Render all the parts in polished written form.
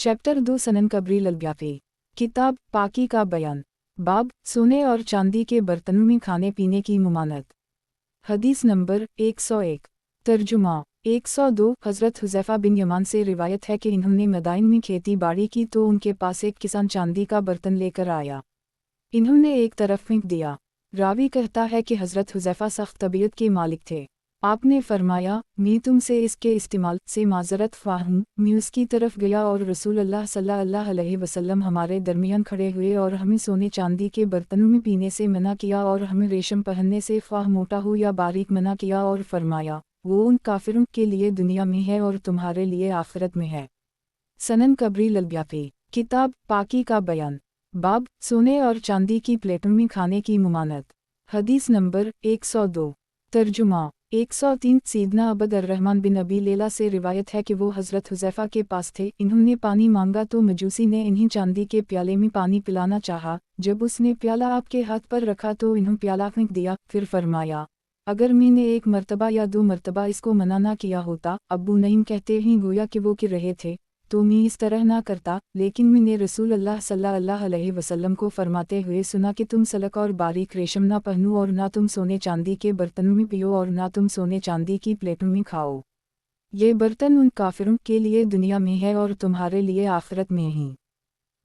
Chapter 2 सनन कबरी ललब्याफी किताब पाकी का बयान। बाब सोने और चांदी के बर्तनों में खाने पीने की मुमानत। हदीस नंबर 101। तर्जुमा 102। हज़रत हुज़ैफ़ा बिन यमान से रिवायत है कि इन्होंने मदाइन में खेती बाड़ी की तो उनके पास एक किसान चांदी का बर्तन लेकर आया। इन्होंने एक तरफ फेंक दिया। रावी कहता है कि हज़रत हुज़ैफ़ा सख्त तबीयत के मालिक थे। आपने फरमाया, मैं तुमसे इसके इस्तेमाल से माज़रत ख्वाह हूँ। मैं उसकी तरफ गया और रसूल अल्लाह सल्लल्लाहु अलैहि वसल्लम हमारे दरमियान खड़े हुए और हमें सोने चांदी के बर्तनों में पीने से मना किया और हमें रेशम पहनने से ख्वाह मोटा हो या बारीक मना किया और फरमाया, वो उन काफिरों के लिए दुनिया में है और तुम्हारे लिए आखिरत में है। सनन कबरी ललब्याफी किताब पाकी का बयान। बाब सोने और चांदी की प्लेटों में खाने की मुमानत। हदीस नंबर 102। तर्जुमा 103। सीदना अबद अर्रहमान बिन अबी लैला से रिवायत है कि वो हज़रत हुज़ैफ़ा के पास थे। इन्होंने पानी मांगा तो मजूसी ने इन्हें चांदी के प्याले में पानी पिलाना चाहा। जब उसने प्याला आपके हाथ पर रखा तो इन्हों प्याला फेंक दिया। फिर फरमाया, अगर मैंने एक मर्तबा या दो मर्तबा इसको मना ना किया होता। अब्बू नईम कहते हैं गोया कि वो कि रहे थे तो मैं इस तरह ना करता, लेकिन मैंने रसूल अल्लाह सल्लल्लाहु अलैहि वसल्लम को फरमाते हुए सुना कि तुम सलक और बारीक रेशम ना पहनो और ना तुम सोने चांदी के बर्तनों में पियो और ना तुम सोने चांदी की प्लेटों में खाओ। ये बर्तन उन काफिरों के लिए दुनिया में है और तुम्हारे लिए आखिरत में ही।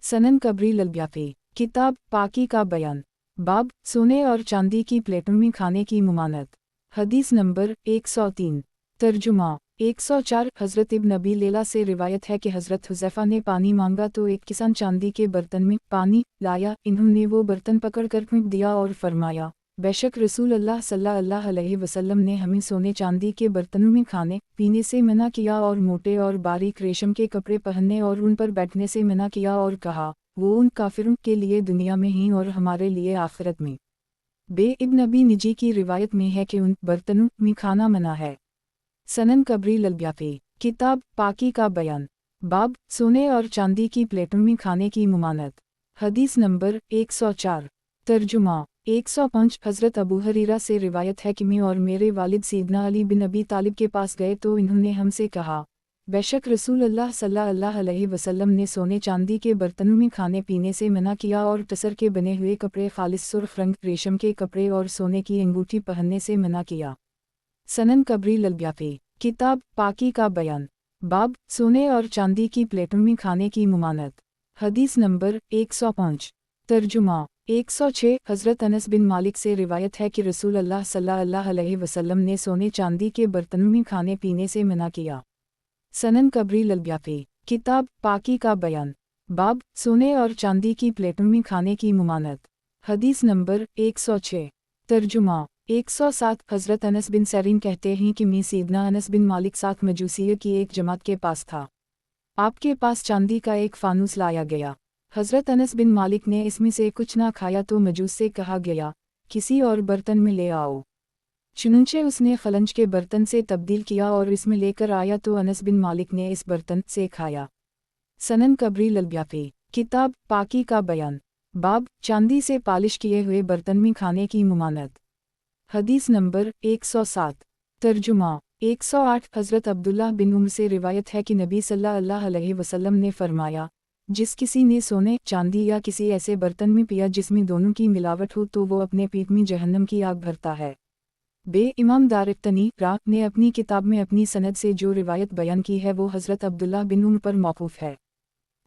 सनन कबरी ललब्याफी किताब पाकी का बयान। बाब सोने और चांदी की प्लेटों में खाने की मुमानत। हदीस नंबर 103। तर्जुमा 104। हज़रत इब्न अबी लैला से रिवायत है कि हज़रत हुज़ैफ़ा ने पानी मांगा तो एक किसान चांदी के बर्तन में पानी लाया। इन्होंने वो बर्तन पकड़ कर फेंक दिया और फरमाया, बेशक रसूल अल्लाह सल्लल्लाहु अलैहि वसल्लम ने हमें सोने चांदी के बर्तनों में खाने पीने से मना किया और मोटे और बारीक रेशम के कपड़े पहनने और उन पर बैठने से मना किया और कहा, वो उन काफिरों के लिए दुनिया में ही और हमारे लिए आखिरत में। बे इब्न अबी निजी की रिवायत में है कि उन बर्तनों में खाना मना है। सनन कबरी ललब्याफी किताब पाकी का बयान। बाब सोने और चांदी की प्लेटों में खाने की मुमानत। हदीस नंबर 104। तर्जुमा 105। हज़रत अबू हरीरा से रिवायत है कि मैं और मेरे वालिद सैयदना अली बिन अबी तालिब के पास गए तो इन्होंने हमसे कहा, बेशक रसूल अल्लाह सल्लल्लाहु अलैहि वसल्लम ने सोने चांदी के बर्तनों में खाने पीने से मना किया और टसर के बने हुए कपड़े खालिस सुर्ख रंग रेशम के कपड़े और सोने की अंगूठी पहनने से मना किया। सनन कबरी ललब्याफी किताब पाकी का बयान। बाब सोने और चांदी की प्लेटों में खाने की मुमानत। हदीस नंबर 105। तर्जुमा 106। हज़रत अनस बिन मालिक से रिवायत है कि रसूल अल्लाह सल्लल्लाहु अलैहि वसल्लम ने सोने चांदी के बर्तनों में खाने पीने से मना किया। सनन कबरी ललब्याफी किताब पाकी का बयान। बाब सोने और चांदी की प्लेटों में खाने की मुमानत। हदीस नंबर 106। तर्जुमा 107। हज़रत अनस बिन सरीन कहते हैं कि मैं सैयदना अनस बिन मालिक साथ मजूसियों की एक जमात के पास था। आपके पास चांदी का एक फानूस लाया गया। हज़रत अनस बिन मालिक ने इसमें से कुछ ना खाया तो मजूस से कहा गया, किसी और बर्तन में ले आओ। चुनंचे उसने खलंज के बर्तन से तब्दील किया और इसमें लेकर आया तो अनस बिन मालिक ने इस बर्तन से खाया। सनन कबरी ललब्याफी किताब पाकी का बयान। बाब चांदी से पालिश किए हुए बर्तन में खाने की मुमानत। हदीस नंबर 107। तर्जुमा 108। हज़रत अब्दुल्लाह बिन उम्र से रिवायत है कि नबी सल्लल्लाहु अलैहि वसल्लम ने फरमाया, जिस किसी ने सोने चांदी या किसी ऐसे बर्तन में पिया जिसमें दोनों की मिलावट हो तो वो अपने पेट में जहन्नम की आग भरता है। बे इमाम दारिक़्तनी रा ने अपनी किताब में अपनी सनद से जो रिवायत बयान की है वो हज़रत अब्दुल्लाह बिन उम्र पर मौक़ूफ़ है।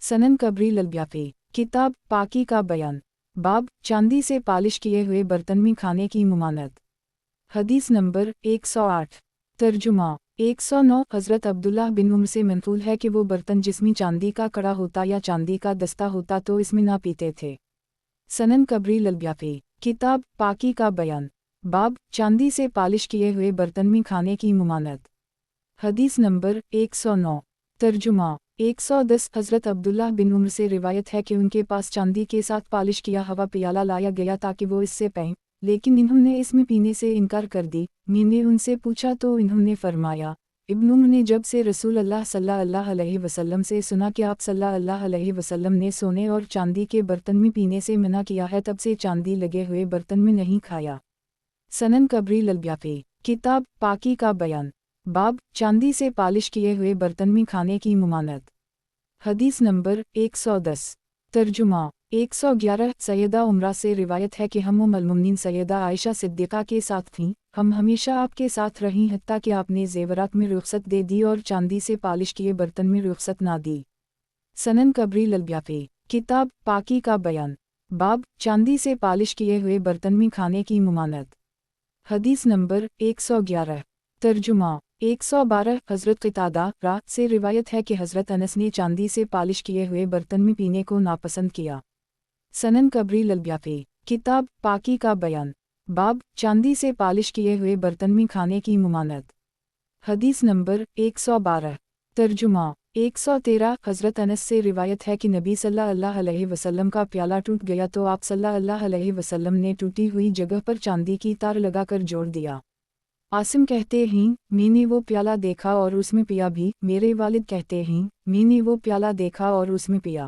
सनन कबरी ललब्याफी किताब पाकी का बयान। बाब चांदी से पालिश किए हुए बर्तन में खाने की मुमानत। हदीस नंबर 108। तर्जुमा 109। हज़रत अब्दुल्लाह बिन उम्र से मनक़ूल है कि वो बर्तन जिसमें चांदी का कड़ा होता या चांदी का दस्ता होता तो इसमें ना पीते थे। सनन कबरी ललब्याफी किताब पाकी का बयान। बाब चांदी से पालिश किए हुए बर्तन में खाने की मुमानत। हदीस नंबर 109। तर्जुमा 110। हज़रत अब्दुल्लाह बिन उम्र से रिवायत है कि उनके पास चांदी के साथ पालिश किया हवा प्याला लाया गया ताकि वो इससे पें, लेकिन इन्होंने इसमें पीने से इनकार कर दी। मैंने उनसे पूछा तो इन्होंने फरमाया, इब्न उम्र ने जब से रसूल अल्लाह सल्लल्लाहु अलैहि वसल्लम से सुना कि आप सल्लल्लाहु अलैहि वसल्लम ने सोने और चांदी के बर्तन में पीने से मना किया है तब से चांदी लगे हुए बर्तन में नहीं खाया। सनन कबरी ललब्याफी किताब पाकी का बयान। बाब चांदी से पालिश किए हुए बर्तन में खाने की मुमानत। حدیث نمبر 110 ترجمہ 111 سیدہ عمرہ سے روایت ہے کہ ہم ام المؤمنین سیدہ عائشہ صدیقہ کے ساتھ تھیں، ہم ہمیشہ آپ کے ساتھ رہیں حتیٰ کہ آپ نے زیورات میں رخصت دے دی اور چاندی سے پالش کیے برتن میں رخصت نہ دی۔ سنن کبری البیاقی کتاب پاکی کا بیان، باب چاندی سے پالش کیے ہوئے برتن میں کھانے کی ممانعت۔ حدیث نمبر 111 ترجمہ 112 حضرت قتادہ را سے روایت ہے کہ حضرت انس نے چاندی سے پالش کیے ہوئے برتن میں پینے کو ناپسند کیا۔ سنن کبری البیاقی کتاب پاکی کا بیان، باب چاندی سے پالش کیے ہوئے برتن میں کھانے کی ممانعت۔ حدیث نمبر 112 ترجمہ 113 حضرت انس سے روایت ہے کہ نبی صلی اللہ علیہ وسلم کا پیالہ ٹوٹ گیا تو آپ صلی اللہ علیہ وسلم نے ٹوٹی ہوئی جگہ پر چاندی کی تار لگا کر جوڑ دیا۔ عاصم کہتے ہیں میں نے وہ پیالہ دیکھا اور اس میں پیا بھی، میرے والد کہتے ہیں میں نے وہ پیالہ دیکھا اور اس میں پیا۔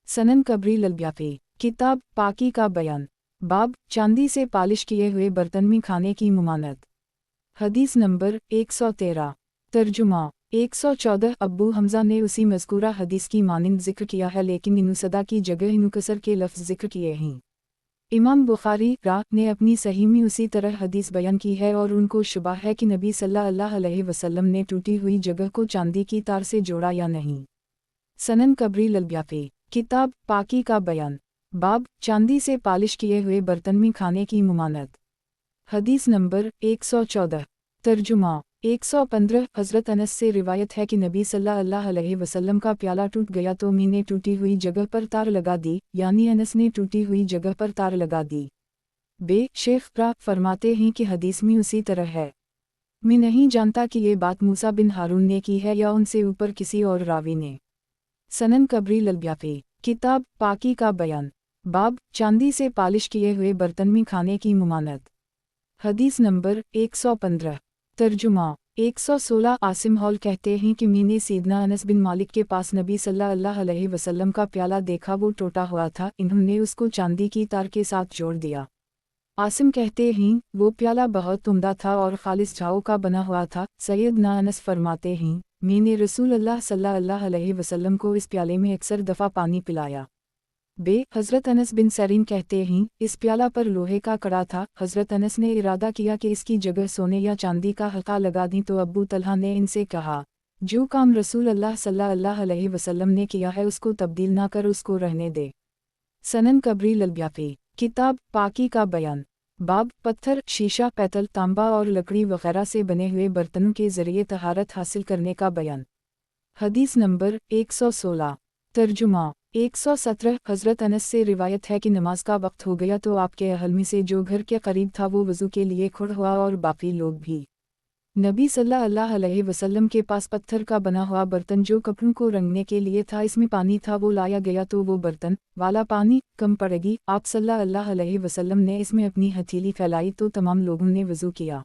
سنن کبری البیاقی کتاب پاکی کا بیان، باب چاندی سے پالش کیے ہوئے برتن میں کھانے کی ممانعت۔ حدیث نمبر 113 ترجمہ 114 ابو حمزہ نے اسی مذکورہ حدیث کی مانند ذکر کیا ہے لیکن انوسدا کی جگہ انوکسر کے لفظ ذکر کیے ہیں۔ امام بخاری نے اپنی صحیح میں اسی طرح حدیث بیان کی ہے اور ان کو شبہ ہے کہ نبی صلی اللہ علیہ وسلم نے ٹوٹی ہوئی جگہ کو چاندی کی تار سے جوڑا یا نہیں۔ سنن کبری البیاقی کتاب پاکی کا بیان، باب چاندی سے پالش کیے ہوئے برتن میں کھانے کی ممانعت۔ حدیث نمبر 114 ترجمہ 115 حضرت انس سے روایت ہے کہ نبی صلی اللہ علیہ وسلم کا پیالہ ٹوٹ گیا تو میں نے ٹوٹی ہوئی جگہ پر تار لگا دی، یعنی انس نے ٹوٹی ہوئی جگہ پر تار لگا دی۔ بے شیخ فرماتے ہیں کہ حدیث میں اسی طرح ہے۔ میں نہیں جانتا کہ یہ بات موسیٰ بن ہارون نے کی ہے یا ان سے اوپر کسی اور راوی نے۔ سنن کبری البیاقی کتاب پاکی کا بیان، باب چاندی سے پالش کیے ہوئے برتن میں کھانے کی ممانعت۔ حدیث نمبر 115 ترجمہ 116 عاصم ہال کہتے ہیں کہ میں نے سیدنا انس بن مالک کے پاس نبی صلی اللہ علیہ وسلم کا پیالہ دیکھا، وہ ٹوٹا ہوا تھا، انہوں نے اس کو چاندی کی تار کے ساتھ جوڑ دیا۔ عاصم کہتے ہیں وہ پیالہ بہت عمدہ تھا اور خالص جھاؤ کا بنا ہوا تھا۔ سیدنا انس فرماتے ہیں میں نے رسول اللہ صلی اللہ علیہ وسلم کو اس پیالے میں اکثر دفعہ پانی پلایا۔ بے حضرت انس بن سیرین کہتے ہیں اس پیالہ پر لوہے کا کڑا تھا، حضرت انس نے ارادہ کیا کہ اس کی جگہ سونے یا چاندی کا حلقہ لگا دیں تو ابو طلحہ نے ان سے کہا جو کام رسول اللہ صلی اللہ علیہ وسلم نے کیا ہے اس کو تبدیل نہ کر، اس کو رہنے دے۔ سنن کبری البیاقی کتاب پاکی کا بیان، باب پتھر، شیشہ، پیتل، تانبا اور لکڑی وغیرہ سے بنے ہوئے برتنوں کے ذریعے طہارت حاصل کرنے کا بیان۔ حدیث نمبر 116 ترجمہ 117 حضرت انس سے روایت ہے کہ نماز کا وقت ہو گیا تو آپ کے اہل میں سے جو گھر کے قریب تھا وہ وضو کے لیے کھڑا ہوا اور باقی لوگ بھی۔ نبی صلی اللہ علیہ وسلم کے پاس پتھر کا بنا ہوا برتن جو کپڑوں کو رنگنے کے لیے تھا، اس میں پانی تھا، وہ لایا گیا تو وہ برتن والا پانی کم پڑے گی۔ آپ صلی اللہ علیہ وسلم نے اس میں اپنی ہتھیلی پھیلائی تو تمام لوگوں نے وضو کیا۔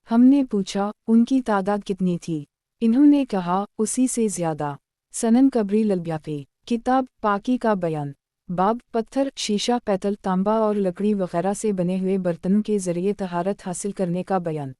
ہم نے پوچھا ان کی تعداد کتنی تھی؟ انہوں نے کہا اسی سے زیادہ۔ سنن کبری البیاقی کتاب پاکی کا بیان، باب پتھر، شیشہ، پیتل، تانبا اور لکڑی وغیرہ سے بنے ہوئے برتنوں کے ذریعے طہارت حاصل کرنے کا بیان۔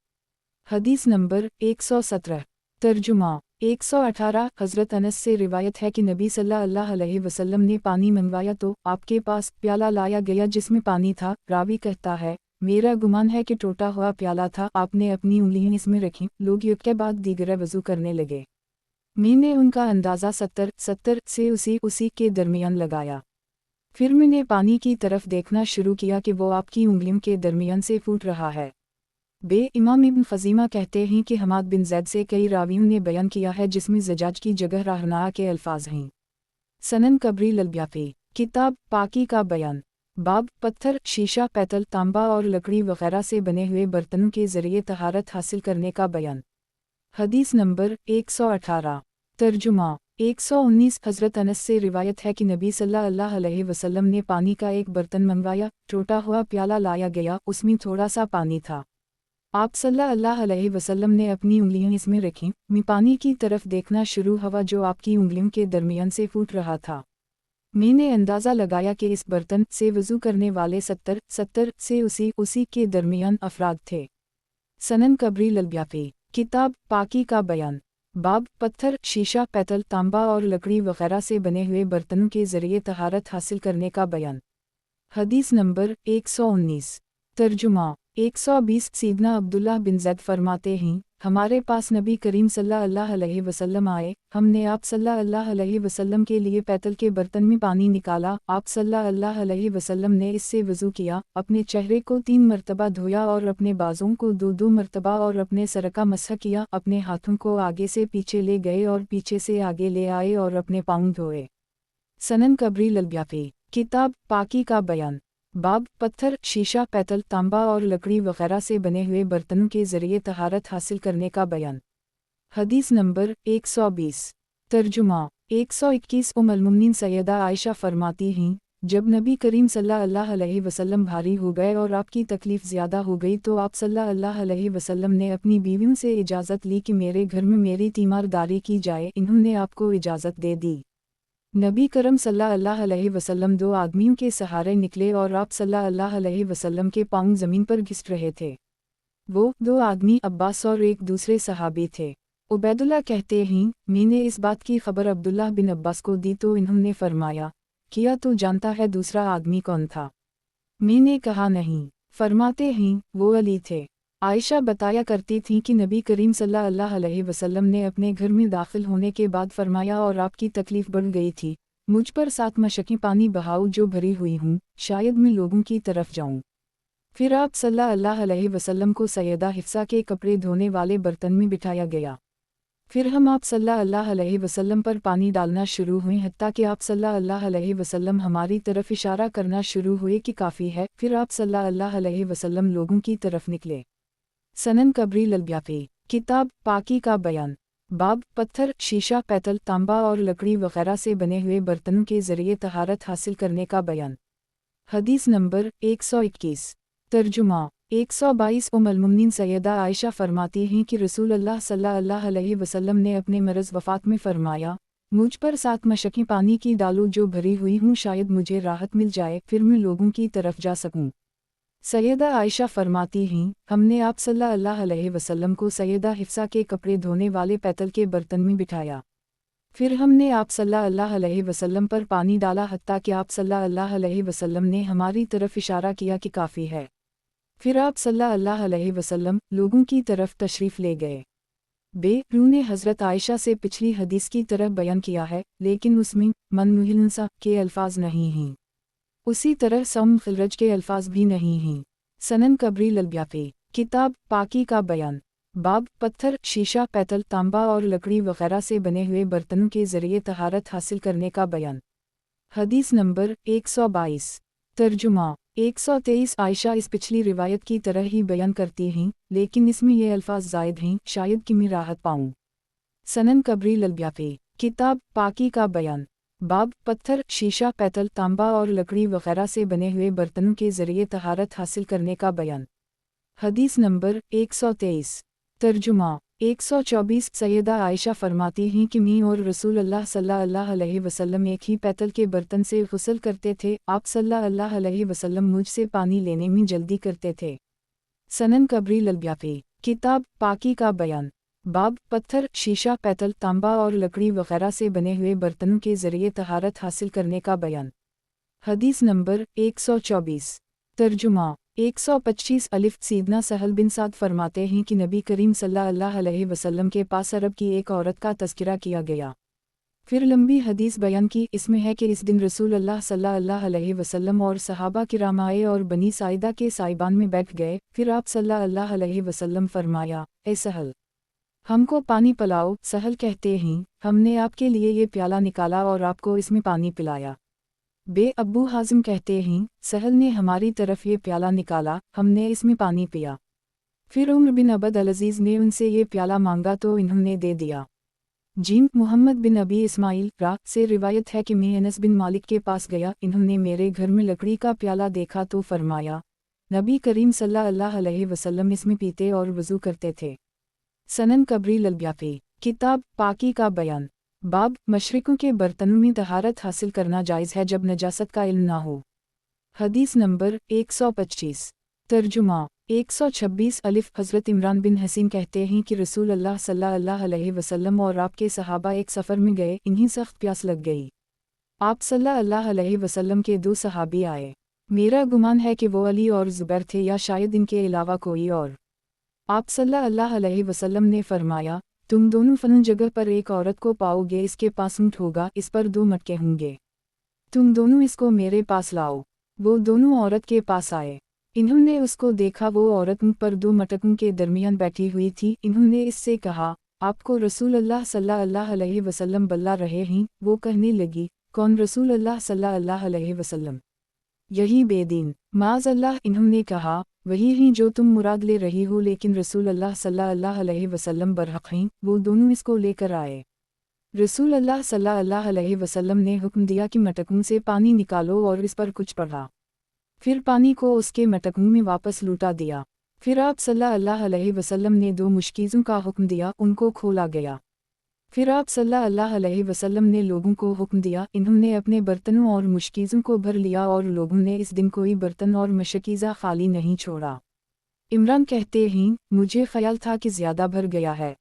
حدیث نمبر 117 ترجمہ 118 حضرت انس سے روایت ہے کہ نبی صلی اللہ علیہ وسلم نے پانی منگوایا تو آپ کے پاس پیالہ لایا گیا جس میں پانی تھا۔ راوی کہتا ہے میرا گمان ہے کہ ٹوٹا ہوا پیالہ تھا، آپ نے اپنی انگلیاں اس میں رکھیں، لوگ ایک کے بعد دیگر وضو کرنے لگے۔ میں نے ان کا اندازہ 70 سے اسی کے درمیان لگایا، پھر میں نے پانی کی طرف دیکھنا شروع کیا کہ وہ آپ کی انگلیوں کے درمیان سے پھوٹ رہا ہے۔ بے امام ابن خزیمہ کہتے ہیں کہ حماد بن زید سے کئی راویوں نے بیان کیا ہے جس میں زجاج کی جگہ راہنما کے الفاظ ہیں۔ سنن کبری البیاقی کتاب پاکی کا بیان، باب پتھر، شیشہ، پیتل، تانبا اور لکڑی وغیرہ سے بنے ہوئے برتنوں کے ذریعے طہارت حاصل کرنے کا بیان۔ حدیث نمبر 118 ترجمہ 119 حضرت انس سے روایت ہے کہ نبی صلی اللہ علیہ وسلم نے پانی کا ایک برتن منگوایا، ٹوٹا ہوا پیالہ لایا گیا، اس میں تھوڑا سا پانی تھا۔ آپ صلی اللہ علیہ وسلم نے اپنی انگلیاں اس میں رکھیں، میں پانی کی طرف دیکھنا شروع ہوا جو آپ کی انگلیوں کے درمیان سے پھوٹ رہا تھا۔ میں نے اندازہ لگایا کہ اس برتن سے وضو کرنے والے 70 سے اسی کے درمیان افراد تھے۔ سنن کبری البیاقی کتاب پاکی کا بیان، बाब पत्थर, शीशा, पेतल, तांबा और लकड़ी वगैरह से बने हुए बर्तनों के ज़रिए तहारत हासिल करने का बयान। हदीस नंबर 119। तर्जुमा 120। सीदना अब्दुल्लाह बिन ज़ैद फरमाते हैं, हमारे पास नबी करीम सल्लल्लाहु अलैहि वसल्लम आए, हमने आप सल्लल्लाहु अलैहि वसल्लम के लिए पेतल के बर्तन में पानी निकाला, आप सल्लल्लाहु अलैहि वसल्लम ने इससे वज़ू किया, अपने चेहरे को 3 मरतबा धोया और अपने बाजों को 2-2 मरतबा और अपने सर का मसह किया, अपने हाथों को आगे से पीछे ले गए और पीछे से आगे ले आए और अपने पाँव धोए। सनन कबरी ललब्याफी, किताब पाकी का बयान। बाब पत्थर, शीशा, पेतल, तांबा और लकड़ी वगैरह से बने हुए बर्तनों के ज़रिए तहारत हासिल करने का बयान। हदीस नंबर 120। तर्जुमा 121। उम्मुल मुमिनीन सैयदा आयशा फरमाती हैं, जब नबी करीम सल्लल्लाहु अलैहि वसल्लम भारी हो गए और आपकी तकलीफ़ ज़्यादा हो गई तो आप सल्लल्लाहु अलैहि वसल्लम ने अपनी बीवियों से इजाज़त ली कि मेरे घर में मेरी तीमारदारी की जाए, इन्होंने आपको इजाज़त दे दी। नबी करम सल्लल्लाहु अलैहि वसल्लम 2 आदमियों के सहारे निकले और आप सल्लल्लाहु अलैहि वसल्लम के पाँव ज़मीन पर घिस रहे थे। वो 2 आदमी अब्बास और एक दूसरे सहाबी थे। उबैदुल्लाह कहते हैं, मैंने इस बात की खबर अब्दुल्लाह बिन अब्बास को दी तो इन्होंने फरमाया, किया तो जानता है दूसरा आदमी कौन था? मैंने कहा नहीं। फरमाते हैं, वो अली थे। आयशा बताया करती थीं कि नबी करीम सल्लल्लाहु अलैहि वसल्लम ने अपने घर में दाखिल होने के बाद फरमाया और आपकी तकलीफ़ बढ़ गई थी, मुझ पर 7 मशक़ें पानी बहाओ जो भरी हुई हूँ, शायद मैं लोगों की तरफ जाऊँ। फिर आप सल्लल्लाहु अलैहि वसल्लम को सैयदा हिफ्सा के कपड़े धोने वाले बर्तन में बिठाया गया। फिर हम आप सल्लल्लाहु अलैहि वसल्लम पर पानी डालना शुरू हुए हत्ता कि आप सल्लल्लाहु अलैहि वसल्लम हमारी तरफ इशारा करना शुरू हुए कि काफ़ी है, फिर आप सल्लल्लाहु अलैहि वसल्लम लोगों की तरफ निकले। सनन कबरी ललब्याफी, किताब पाकी का बयान। बाब पत्थर, शीशा, पेतल, तांबा और लकड़ी वगैरह से बने हुए बर्तनों के ज़रिए तहारत हासिल करने का बयान। हदीस नंबर 121। तर्जुमा 122। उम्मुल मुमिनीन सैयदा आयशा फरमाती हैं कि रसूलुल्लाह सल्लल्लाहु अलैहि वसल्लम ने अपने मरज़ वफ़ात में फरमाया, मुझ पर 7 मशक़ें पानी की डालो जो भरी हुई हूँ, शायद मुझे राहत मिल जाए, फिर मैं लोगों की तरफ जा सकूँ। सैयदा आयशा फरमाती हैं, हमने आप सल्लल्लाहु अलैहि वसल्लम को सैयदा हिफ्सा के कपड़े धोने वाले पेतल के बर्तन में बिठाया। फिर हमने आप सल्लल्लाहु अलैहि वसल्लम पर पानी डाला हत्ता कि आप सल्लल्लाहु अलैहि वसल्लम ने हमारी तरफ इशारा किया कि काफ़ी है। फिर आप सल्लल्लाहु अलैहि वसल्लम लोगों की तरफ तशरीफ़ ले गए। रू ने हज़रत आयशा से पिछली हदीस की तरह बयान किया है, लेकिन उसमें मन मुहिलनसा के अल्फाज नहीं हैं। उसी तरह सम खिलरज के अल्फाज भी नहीं हैं। सनन कबरी ललब्याफी, किताब पाकी का बयान। बाब पत्थर, शीशा, पेतल, तांबा और लकड़ी वगैरह से बने हुए बर्तनों के ज़रिए तहारत हासिल करने का बयान। हदीस नंबर 122। तर्जुमा 123। आयशा इस पिछली रिवायत की तरह ही बयान करती हैं, लेकिन इसमें ये अल्फाज ज़ायद हैं, शायद कि मैं राहत पाऊँ। सनन कबरी ललब्याफी, किताब पाकी का बयान। बाब पत्थर, शीशा, पेतल, तांबा और लकड़ी वगैरह से बने हुए बर्तनों के ज़रिए तहारत हासिल करने का बयान। हदीस नंबर 123। तर्जुमा 124। सैयदा आयशा फरमाती हैं कि मैं और रसूलुल्लाह सल्लल्लाहु अलैहि वसल्लम एक ही पेतल के बर्तन से गुस्ल करते थे, आप सल्लल्लाहु अलैहि वसल्लम मुझसे पानी लेने में जल्दी करते थे। सनन कबरी ललब्याफी, किताब पाकी का बयान। बाब पत्थर, शीशा, पेतल, तांबा और लकड़ी वगैरह से बने हुए बर्तनों के ज़रिए तहारत हासिल करने का बयान। हदीस नंबर 124। तर्जुमा 125। अलिफ सीदना सहल बिन साद फरमाते हैं कि नबी करीम सल्लल्लाहु अलैहि वसल्लम के पास अरब की एक औरत का तज़किरा किया गया। फिर लंबी हदीस बयान की, इसमें है कि इस दिन रसूलुल्लाह सल्लल्लाहु अलैहि वसल्लम और सहाबा किराम आए और बनी साइदा के साइबान में बैठ गए। फिर आप सल्लल्लाहु अलैहि वसल्लम फरमाया, ए सहल, हमको पानी पिलाओ। सहल कहते हैं, हमने आपके लिए ये प्याला निकाला और आपको इसमें पानी पिलाया। अब्बू हाजिम कहते हैं, सहल ने हमारी तरफ ये प्याला निकाला, हमने इसमें पानी पिया। फिर उमर बिन अब्द अल-अज़ीज़ ने उनसे ये प्याला मांगा तो इन्होंने दे दिया। मोहम्मद बिन अबी इस्माइल से रिवायत है कि मैं अनस बिन मालिक के पास गया, इन्होंने मेरे घर में लकड़ी का प्याला देखा तो फरमाया, नबी करीम सल्लल्लाहु अलैहि वसल्लम इसमें पीते और वज़ू करते थे। सनन कबरी ललब्याफी, किताब पाकी का बयान। बाब मशरिकों के बर्तनों में तहारत हासिल करना जायज़ है जब नजासत का इल्म ना हो। हदीस नंबर 125। तर्जुमा 126 अलिफ हज़रत इमरान बिन हसीन कहते हैं कि रसूल अल्लाह सल्लल्लाहु अलैहि वसल्लम और आपके सहाबा एक सफ़र में गए, इन्हीं सख्त प्यास लग गई। आप सल्लल्लाहु अलैहि वसल्लम के 2 सहाबी आए। मेरा गुमान है कि वो अली और ज़ुबैर थे या शायद इनके अलावा कोई और। आप सल्लल्लाहु अलैहि वसल्लम ने फरमाया, तुम दोनों फलन जगह पर एक औरत को पाओगे, इसके पास ऊँट होगा, इस पर 2 मटके होंगे। तुम दोनों इसको मेरे पास लाओ। वो दोनों औरत के पास आए। इन्होंने उसको देखा, वो औरत ऊँट पर 2 मटकों के दरमियान बैठी हुई थी। इन्होंने इससे कहा, आपको रसूल अल्लाह सल्लल्लाहु अलैहि वसल्लम बुला रहे हैं। वो कहने लगी, कौन रसूल अल्लाह सल्लल्लाहु अलैहि वसल्लम? यही बेदीन। माज़ अल्लाह। इन्होंने कहा, वही हैं जो तुम मुराद ले रही हो, लेकिन रसूल अल्लाह सल्लल्लाहु अलैहि वसल्लम बरहक हैं। वो दोनों इसको लेकर आए। रसूल अल्लाह सल्लल्लाहु अलैहि वसल्लम ने हुक्म दिया कि मटकों से पानी निकालो और इस पर कुछ पड़ा। फिर पानी को उसके मटकों में वापस लौटा दिया। फिर आप सल्लल्लाहु अलैहि वसल्लम ने 2 मुश्कीज़ों का हुक्म दिया, उनको खोला गया। फिर आप सल्लल्लाहु अलैहि वसल्लम ने लोगों को हुक्म दिया, इन्होंने अपने बर्तनों और मुश्कीज़ों को भर लिया और लोगों ने इस दिन कोई बर्तन और मशकीज़ा खाली नहीं छोड़ा। इमरान कहते हैं, मुझे ख्याल था कि ज़्यादा भर गया है।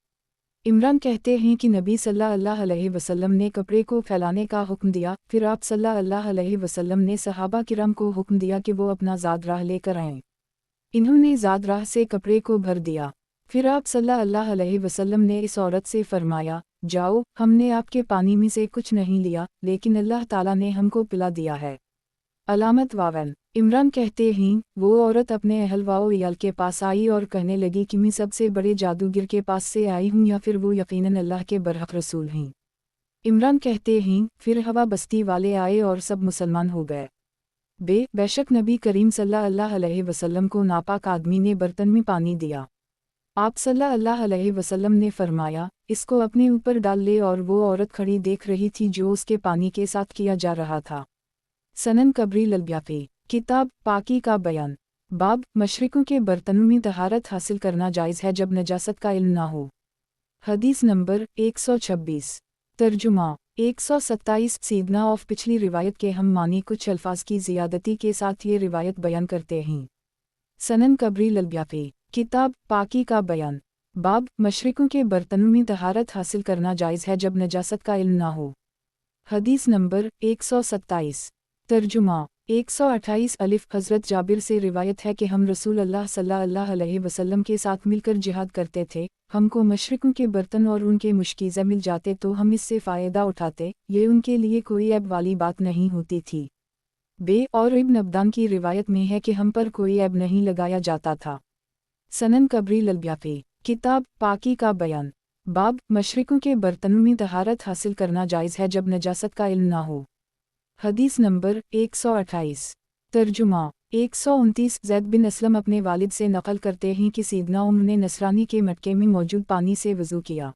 इमरान कहते हैं कि नबी सल्लल्लाहु अलैहि वसल्लम ने कपड़े को फैलाने का हुक्म दिया। फिर आप सल्लल्लाहु अलैहि वसल्लम ने सहाबा किराम को हुक्म दिया कि वो अपना ज़ाद राह लेकर आएं। इन्होंने ज़ाद राह से कपड़े को भर दिया। फिर आप सल्लल्लाहु अलैहि वसल्लम ने इस औरत से फरमाया, जाओ, हमने आपके पानी में से कुछ नहीं लिया, लेकिन अल्लाह ताला ने हमको पिला दिया है। अलामत वावन। इमरान कहते हैं, वो औरत अपने अहलवाओ याल के पास आई और कहने लगी कि मैं सबसे बड़े जादूगर के पास से आई हूँ, या फिर वो यकीनन अल्लाह के बरहक रसूल हैं। इमरान कहते हैं, फिर हवा बस्ती वाले आए और सब मुसलमान हो गए। बेशक नबी करीम सल्लल्लाहु अलैहि वसल्लम को नापाक आदमी ने बर्तन में पानी दिया। आप सल्लल्लाहु अलैहि वसल्लम ने फरमाया, इसको अपने ऊपर डाल ले, और वो औरत खड़ी देख रही थी जो उसके पानी के साथ किया जा रहा था। सनन कबरी ललब्याफी। किताब पाकी का बयान। बाब मशरिकों के बर्तनों में तहारत हासिल करना जायज़ है जब नजासत का इल्म ना हो। हदीस नंबर 126। तर्जुमा 127 सीदना ऑफ। पिछली रिवायत के हम मानी कुछ अल्फाज की ज़ियादती के साथ ये रिवायत बयान करते हैं। सनन कबरी ललब्याफी। किताब पाकी का बयान। बाब मशरिकों के बर्तनों में तहारत हासिल करना जायज़ है जब नजासत का इल्म ना हो। हदीस नंबर 127। तर्जुमा 128 अलिफ हज़रत जाबिर से रिवायत है कि हम रसूल अल्लाह सल्लल्लाहु अलैहि वसल्लम के साथ मिलकर जिहाद करते थे। हमको मशरिकों के बर्तन और उनके मुश्कीज़े मिल जाते तो हम इससे फ़ायदा उठाते, ये उनके लिए कोई ऐब वाली बात नहीं होती थी। और इब्न अब्दान की रिवायत में है कि हम पर कोई ऐब नहीं लगाया जाता था। सनन कबरी ललब्याफी। किताब पाकी का बयान। बाब मशरिकों के बर्तनों में तहारत हासिल करना जायज़ है जब नजासत का इल्म ना हो। हदीस नंबर 128। तर्जुमा 129 ज़ैद बिन असलम अपने वालिद से नकल करते हैं कि सीदना उन्होंने नसरानी के मटके में मौजूद पानी से वज़ू किया।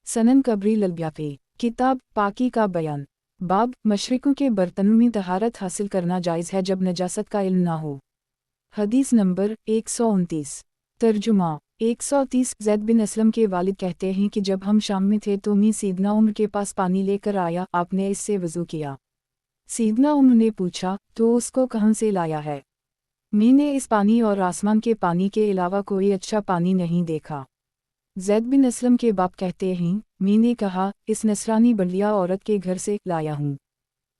सनन कबरी ललब्याफी। किताब पाकी का बयान। बाब मशरिकों के बर्तनों में तहारत हासिल करना जायज़ है जब नजासत का इल्म ना हो। हदीस नंबर 129। तर्जुमा 130 ज़ैद बिन असलम के वालिद कहते हैं कि जब हम शाम में थे तो मैं सीदना उम्र के पास पानी लेकर आया, आपने इससे वज़ू किया। सीदना उम्र ने पूछा, तो उसको कहाँ से लाया है? मैंने इस पानी और आसमान के पानी के अलावा कोई अच्छा पानी नहीं देखा। ज़ैद बिन असलम के बाप कहते हैं, मैंने कहा, इस नसरानी बलिया औरत के घर से लाया हूँ।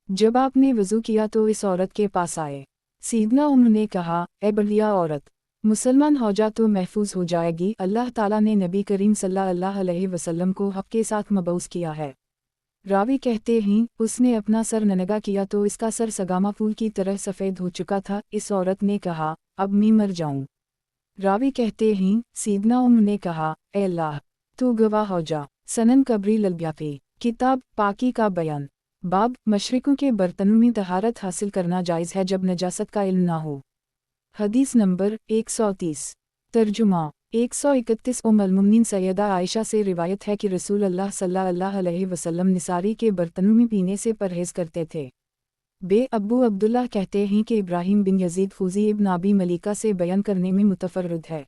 जब आपने वज़ू किया तो इस औरत के पास आए। सीदना उम्र ने कहा, ए बलिया औरत, मुसलमान हो जा तो महफूज हो जाएगी। अल्लाह ताला ने नबी करीम सल्लल्लाहु अलैहि वसल्लम को हक़ के साथ मबऊस किया है। रावी कहते हैं, उसने अपना सर ननगा किया तो इसका सर सगामा फूल की तरह सफ़ेद हो चुका था। इस औरत ने कहा, अब मैं मर जाऊं। रावी कहते हैं, सीदना उम्र ने कहा, ए अल्लाह, तू गवाह हो जा। सनन कबरी ललब्याफी। किताब पाकी का बयान। बाब मशरिकों के बर्तनों में तहारत हासिल करना जायज़ है जब नजासत का इल्म ना हो। हदीस नंबर 130। तर्जुमा 131 उम्मुल मुमिनीन सैयदा आयशा से रिवायत है कि रसूल अल्लाह सल्लल्लाहु अलैहि वसल्लम निसारी के बर्तनों में पीने से परहेज़ करते थे। अब्बू अब्दुल्लाह कहते हैं कि इब्राहिम बिन यजीद फूजी इब्न अबी मलिका से बयान करने में मुतफर्रिद है।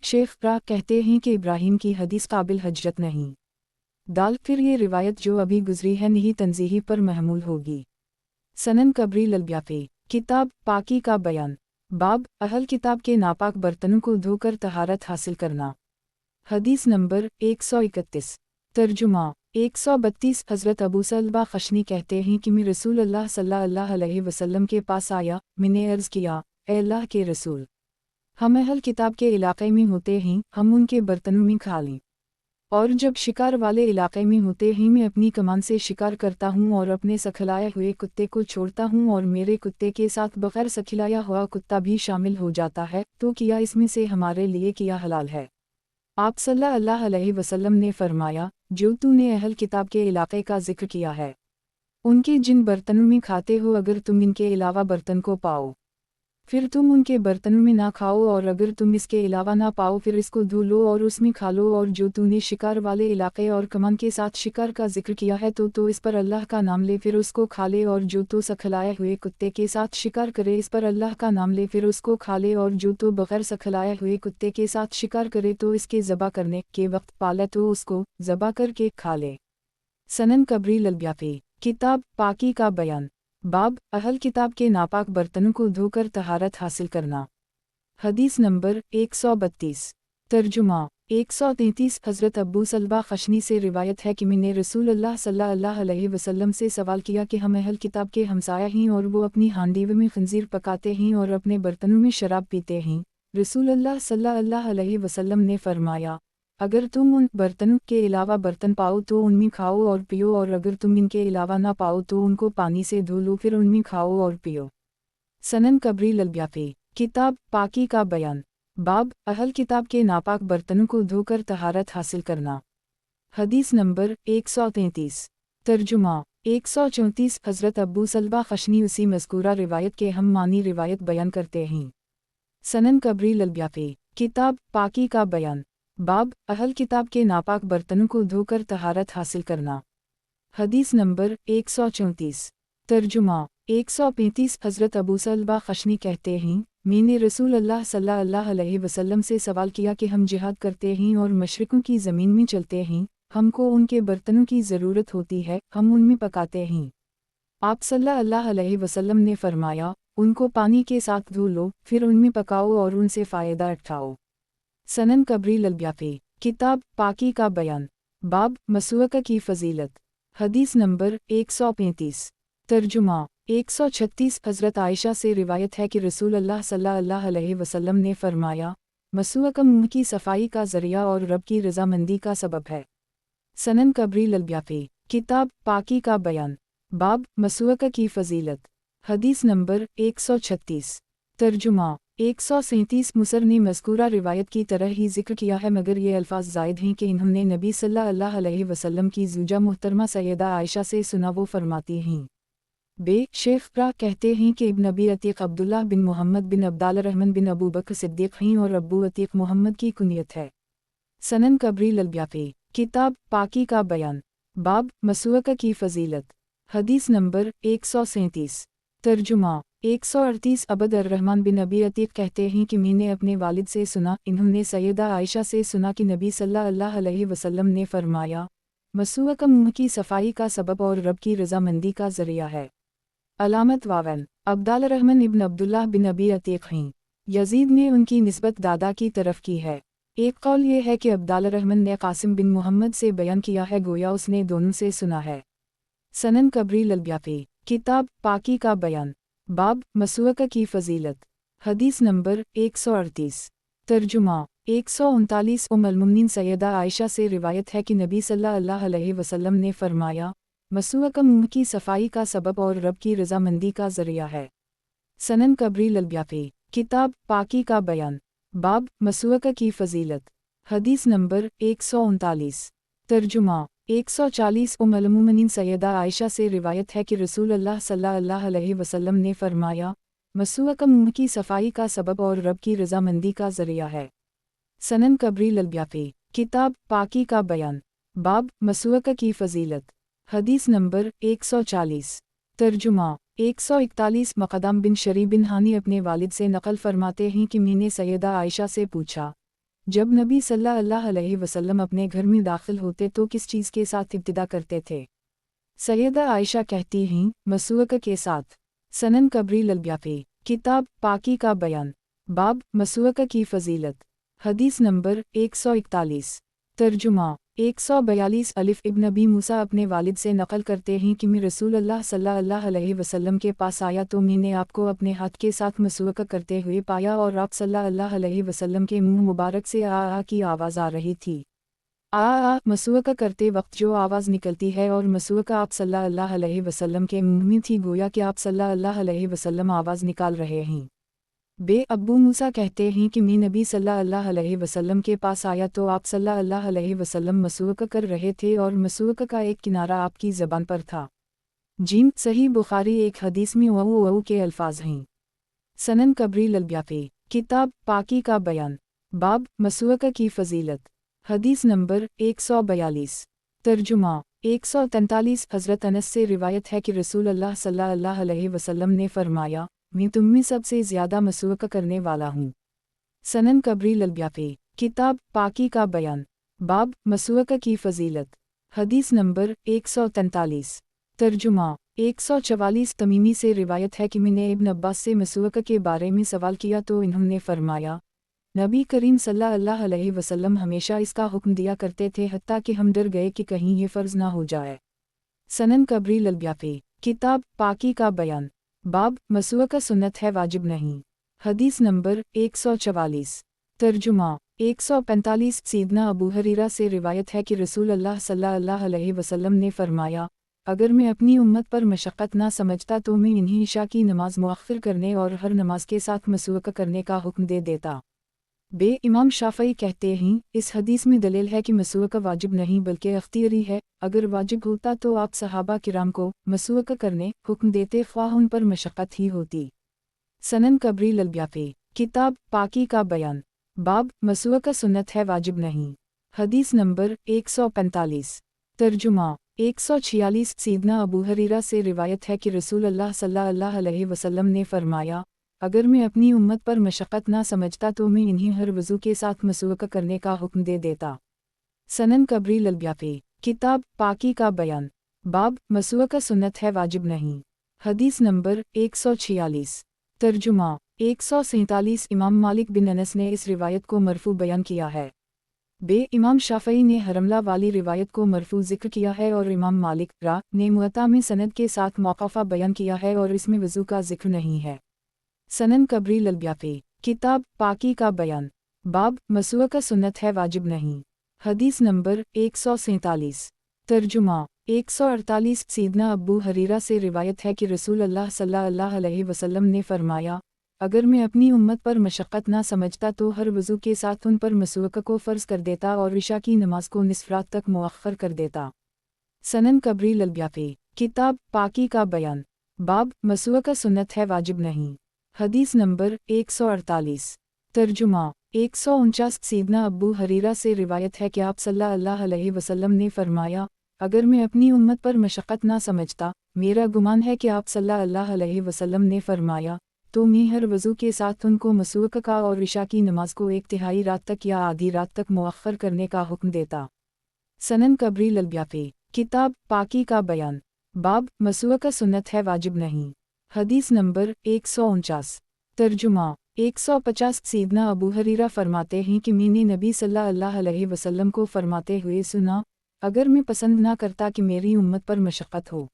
शेख रा कहते हैं कि इब्राहिम की हदीस काबिल हजरत नहीं। फिर ये रिवायत जो अभी गुजरी है नहीं तंजीही पर महमूल होगी। सनन कबरी ललब्याफी। किताब पाकी का बयान। बाब अहल किताब के नापाक बर्तनों को धोकर तहारत हासिल करना। हदीस नंबर 131। तर्जुमा 132। हज़रत अबू सलबा खशनी कहते हैं कि मैं रसूल अल्लाह सल्लल्लाहु अलैहि वसल्लम के पास आया। मैंने अर्ज़ किया, ए अल्लाह के रसूल, हम अहल किताब के इलाक़े में होते हैं, हम उनके बर्तनों में खा लें, और जब शिकार वाले इलाक़े में होते हैं मैं अपनी कमान से शिकार करता हूँ और अपने सखलाए हुए कुत्ते को छोड़ता हूँ और मेरे कुत्ते के साथ बग़ैर सखिलाया हुआ कुत्ता भी शामिल हो जाता है, तो किया इसमें से हमारे लिए किया हलाल है। आप सल्लल्लाहु अलैहि वसल्लम ने फरमाया, जो तूने अहल किताब के इलाक़े का ज़िक्र किया है, उनके जिन बर्तनों में खाते हो, अगर तुम इनके अलावा बर्तन को पाओ फिर तुम उनके बर्तनों में ना खाओ, और अगर तुम इसके अलावा ना पाओ फिर इसको धो लो और उसमें खा लो। और जो तूने शिकार वाले इलाक़े और कमान के साथ शिकार का जिक्र किया है तो इस पर अल्लाह का नाम ले फिर उसको खा ले, और जो तो सखलाए हुए कुत्ते के साथ शिकार करे इस पर अल्लाह का नाम ले फिर उसको खा ले, और जो तो बग़ैर सखलाए हुए कुत्ते के साथ शिकार करे तो इसके ज़बा करने के वक्त पाले तो उसको ज़बा करके खा ले। सनन कबरी ललब्याफी किताब पाकी का बयान। बाब अहल किताब के नापाक बर्तनों को धोकर तहारत हासिल करना। हदीस नंबर 132। तर्जुमा 133। हज़रत अबू सलबा खशनी से रिवायत है कि मैंने रसूल अल्लाह सल्लल्लाहु अलैहि वसल्लम से सवाल किया कि हम अहल किताब के हमसाया हैं और वो अपनी हांडीव में खंजीर पकाते हैं और अपने बर्तनों में शराब पीते हैं। रसूल अल्लाह सल्लल्लाहु अलैहि वसल्लम ने फरमाया, अगर तुम उन बर्तनों के अलावा बर्तन पाओ तो उनमें खाओ और पियो, और अगर तुम इनके अलावा ना पाओ तो उनको पानी से धो लो फिर उनमें खाओ और पियो। सनन कबरी ललब्याफी किताब पाकी का बयान। बाब अहल किताब के नापाक बर्तनों को धोकर तहारत हासिल करना। हदीस नंबर 133। तर्जुमा 134। हज़रत अबू सलबा खशनी उसी मज़कूरा रिवायत के हम मानी रिवायत बयान करते हैं। सनन कबरी ललब्याफी किताब पाकी का बयान। बाब अहल किताब के नापाक बर्तनों को धोकर तहारत हासिल करना। हदीस नंबर 134। तर्जुमा 135। हज़रत अबू सलबा खशनी कहते हैं, मैंने रसूल अल्लाह सल्लल्लाहु अलैहि वसल्लम से सवाल किया कि हम जिहाद करते हैं और मशरिकों की ज़मीन में चलते हैं, हमको उनके बर्तनों की ज़रूरत होती है, हम उनमें पकाते हैं। आप सल्लल्लाहु अलैहि वसल्लम ने फरमाया, उनको पानी के साथ धो लो फिर उनमें पकाओ और उनसे फ़ायदा उठाओ। सनन कबरी ललब्याफी किताब पाकी का बयान। बाब मसवाक की फ़जीलत। हदीस नंबर 135। तर्जुमा 136। हज़रत आयशा से रिवायत है कि रसूल अल्लाह सल्लल्लाहु अलैहि वसल्लम ने फरमाया, मसवाक मुँह की सफ़ाई का ज़रिया और रब की रज़ामंदी का सबब है। सनन कबरी ललब्याफी किताब पाकी का बयान। बाब मसवाक की फ़जीलत। हदीस नंबर 136। तर्जुमा 137। मुसर ने मज़कूरा रिवायत की तरह ही ज़िक्र किया है, मगर ये अल्फाज ज़ायद हैं कि इन्होंने नबी सल्लल्लाहु अलैहि वसल्लम की ज़ूजा मुहतरमा सैयदा आयशा से सुना। वो फरमाती हैं, शेख रा कहते हैं कि इब्न अबी अतीक अब्दुल्लाह बिन मोहम्मद बिन अब्दाल रहमान बिन अबू बकर सिद्दीक़ हैं और अबू अतीक मोहम्मद की कुनियत है। सनन कबरी ललब्याफी किताब पाकी का बयान। बाब मसवाक की फ़जीलत। हदीस नंबर 137। तर्जुमा 138। अबद अर्रहमान बिन अबी अतीक कहते हैं कि मैंने अपने वालिद से सुना, इन्होंने सैयदा आयशा से सुना कि नबी सल्लल्लाहु अलैहि वसल्लम ने फरमाया, मसवाक मुँह की सफ़ाई का सबब और रब की रज़ामंदी का ज़रिया है। अलामत वावन अब्दाल रहमान इब्न अब्दुल्लाह बिन अबी अतीक हैं। यजीद ने उनकी निस्बत दादा की तरफ की है। एक कौल ये है कि अब्दाल रहमान ने कासिम बिन मोहम्मद से बयान किया है, गोया उसने दोनों से सुना है। सनन कबरी ललब्याफी किताब पाकी का बयान। बाब मसवाक की फ़जीलत। हदीस नंबर 138। तर्जुमा 139। उम्मुल मुमिनीन सैयदा आयशा से रिवायत है कि नबी सल्लल्लाहु अलैहि वसल्लम ने फरमाया, मसवाक मुँह की सफ़ाई का सबब और रब की रज़ामंदी का ज़रिया है। सनन कबरी ललब्याफी किताब पाकी का बयान। बाब मसवाक की फ़जीलत। हदीस नंबर 139। तर्जुमा 140। उम्मुल मुमिनीन सैयदा आयशा से रिवायत है कि रसूल अल्लाह सल्लल्लाहु अलैहि वसल्लम ने फरमाया, मसवाक मुँह की सफ़ाई का सबब और रब की रज़ामंदी का ज़रिया है। सनन कबरी ललब्याफी किताब पाकी का बयान। बाब मसवाक की फ़जीलत। हदीस नंबर 140। तर्जुमा 141। मक़दम बिन शरी बिन हानी अपने वालिद से नक़ल फरमाते हैं कि मैंने सैयदा आयशा से पूछा, जब नबी सल्लल्लाहु अलैहि वसल्लम अपने घर में दाखिल होते तो किस चीज़ के साथ इब्तिदा करते थे? सैयदा आयशा कहती हैं, मसवाक के साथ। सनन कबरी ललब्याफी किताब पाकी का बयान, बाब मसवाक की फ़जीलत। हदीस नंबर 141। तर्जुमा 142 अलिफ इब्न नबी मूसा अपने वालिद से नकल करते हैं कि मैं रसूल अल्लाह सल्लल्लाहु अलैहि वसल्लम के पास आया तो मैंने आपको अपने हाथ के साथ मसवाक करते हुए पाया और आप सल्लल्लाहु अलैहि वसल्लम के मुंह मुबारक से आ की आवाज़ आ रही थी। आ मसवाक करते वक्त जो आवाज़ निकलती है और मसवाक आप सल्लल्लाहु अलैहि वसल्लम के मुंह में थी, गोया कि आप सल्लल्लाहु अलैहि वसल्लम आवाज़ निकाल रहे हैं। अब्बू मूसा कहते हैं कि मैं नबी सल्लल्लाहु अलैहि वसल्लम के पास आया तो आप सल्लल्लाहु अलैहि वसल्लम मसवाक कर रहे थे और मसवाक का एक किनारा आपकी ज़बान पर था। जीम सही बुखारी एक हदीस में वऊ के अल्फाज हैं। सनन कबरी ललब्याफे, किताब पाकी का बयान, बाब मसवाक की फ़जीलत। हदीस नंबर 142। तर्जुमा 143 हज़रत अनस से रिवायत है कि रसूल अल्लाह सल्लल्लाहु अलैहि वसल्लम ने फरमाया, मैं तुम में सबसे ज़्यादा मसवाक करने वाला हूँ। सनन कबरी ललब्याफे, किताब पाकी का बयान, बाब मसवाक की फ़जीलत। हदीस नंबर 143। तर्जुमा 144 तमीमी से रिवायत है कि मैंने इब्न अब्बास से मसवाक के बारे में सवाल किया तो इन्होंने फरमाया, नबी करीम सल्लल्लाहु अलैहि वसल्लम हमेशा इसका हुक्म दिया करते थे हत्ता कि हम डर गए कि कहीं ये फ़र्ज़ ना हो जाए। सनन कबरी ललब्याफे, किताब पाकी का बयान, बाब मसवाक सुन्नत है वाजिब नहीं। हदीस नंबर 144। तर्जुमा 145 सीदना अबू हरीरा से रिवायत है कि रसूल अल्लाह सल्लल्लाहु अलैहि वसल्लम ने फरमाया, अगर मैं अपनी उम्मत पर मशक्क़त ना समझता तो मैं इन्हें इशा की नमाज मुअख्खर करने और हर नमाज के साथ मसवाक करने का हुक्म दे देता। इमाम शाफ़ई कहते हैं, इस हदीस में दलील है कि मसवाक वाजिब नहीं बल्कि अख्तियारी है। अगर वाजिब होता तो आप सहाबा किराम को मसवाक करने हुक्म देते, ख्वाह उन पर मशक्क़त ही होती। सनन कबरी ललब्याफे, किताब पाकी का बयान, बाब मसवाक सुन्नत है वाजिब नहीं। हदीस नंबर 145। तर्जुमा 146 सीदना अबू हरीरा से रिवायत है कि रसूल अल्लाह सल्लल्लाहु अलैहि वसल्लम ने फरमाया, अगर मैं अपनी उम्मत पर मशक्क़त ना समझता तो मैं इन्हें हर वज़ू के साथ मसवाक करने का हुक्म दे देता। सनन कबरी ललब्याफे, किताब पाकी का बयान, बाब मसवाक सुन्नत है वाजिब नहीं। हदीस नंबर 146। तर्जुमा 147 इमाम मालिक बिन अनस ने इस रिवायत को मरफू बयान किया है। इमाम शाफ़ई ने हरमला वाली रिवायत को मरफू ज़िक्र किया है और इमाम मालिक ने मुअत्ता में सनद के साथ मौक़ूफ़ा बयान किया है और इसमें वज़ू का ज़िक्र नहीं है। सनन कबरी ललब्याफे, किताब पाकी का बयान, बाब मसवाक सुन्नत है वाजिब नहीं। हदीस नंबर 147। तर्जुमा 148 सीदना अबू हरीरा से रिवायत है कि रसूल अल्लाह सल्लल्लाहु अलैहि वसल्लम ने फरमाया, अगर मैं अपनी उम्मत पर मशक्क़त ना समझता तो हर वज़ू के साथ उन पर मसवाक को फ़र्ज़ कर देता और इशा की नमाज को निस्फ़ रात तक मुअख्खर कर देता। सनन कबरी ललब्याफे, किताब पाकी का बयान, बाब मसवाक सुन्नत है वाजिब नहीं। हदीस नंबर 148। तर्जुमा 149 सीदना अबू हरीरा से रिवायत है कि आप सल्लल्लाहु अलैहि वसल्लम ने फरमाया, अगर मैं अपनी उम्मत पर मशक्क़त ना समझता, मेरा गुमान है कि आप सल्लल्लाहु अलैहि वसल्लम ने फरमाया, तो मैं हर वज़ू के साथ उनको मसवाक का और इशा की नमाज को 1/3 रात तक या आधी रात तक मुअख्खर करने का हुक्म देता। सनन कबरी ललब्याफे, किताब पाकी का बयान, बाब मसवाक सुन्नत है वाजिब नहीं। हदीस नंबर 149। तर्जुमा 150 सीदना अबू हरीरा फरमाते हैं कि मैंने नबी सल्लल्लाहु अलैहि वसल्लम को फरमाते हुए सुना, अगर मैं पसंद ना करता कि मेरी उम्मत पर मशक्क़त हो।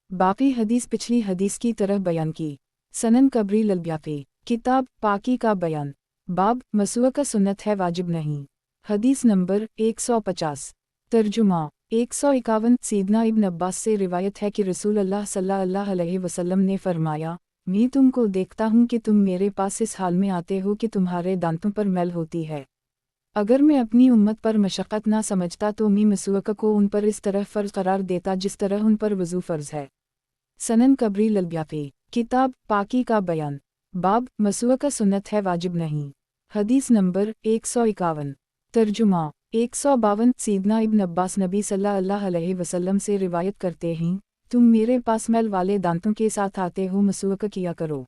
बाकी हदीस पिछली हदीस की तरह बयान की। सनन कबरी ललब्याफे, किताब पाकी का बयान, बाब मसवाक सुन्नत है वाजिब नहीं। हदीस नंबर 150। तर्जुमा 151 सीदना इब्न अब्बास से रिवायत है कि रसूल अल्लाह सल्लल्लाहु अलैहि वसल्लम ने फरमाया, मैं तुमको देखता हूँ कि तुम मेरे पास इस हाल में आते हो कि तुम्हारे दांतों पर मैल होती है। अगर मैं अपनी उम्मत पर मशक्क़त ना समझता तो मैं मसवाक को उन पर इस तरह फ़र्ज़ करार देता जिस तरह उन पर वज़ू फ़र्ज़ है। सनन कबरी ललब्याफे, किताब पाकी का बयान, बाब मसवाक सुन्नत है वाजिब नहीं। हदीस नंबर 151। तर्जुमा 152 सीदना इब्न अब्बास नबी सल्लल्लाहु अलैहि वसल्लम से रिवायत करते हैं, तुम मेरे पास मैल वाले दांतों के साथ आते हो, मसवाक किया करो।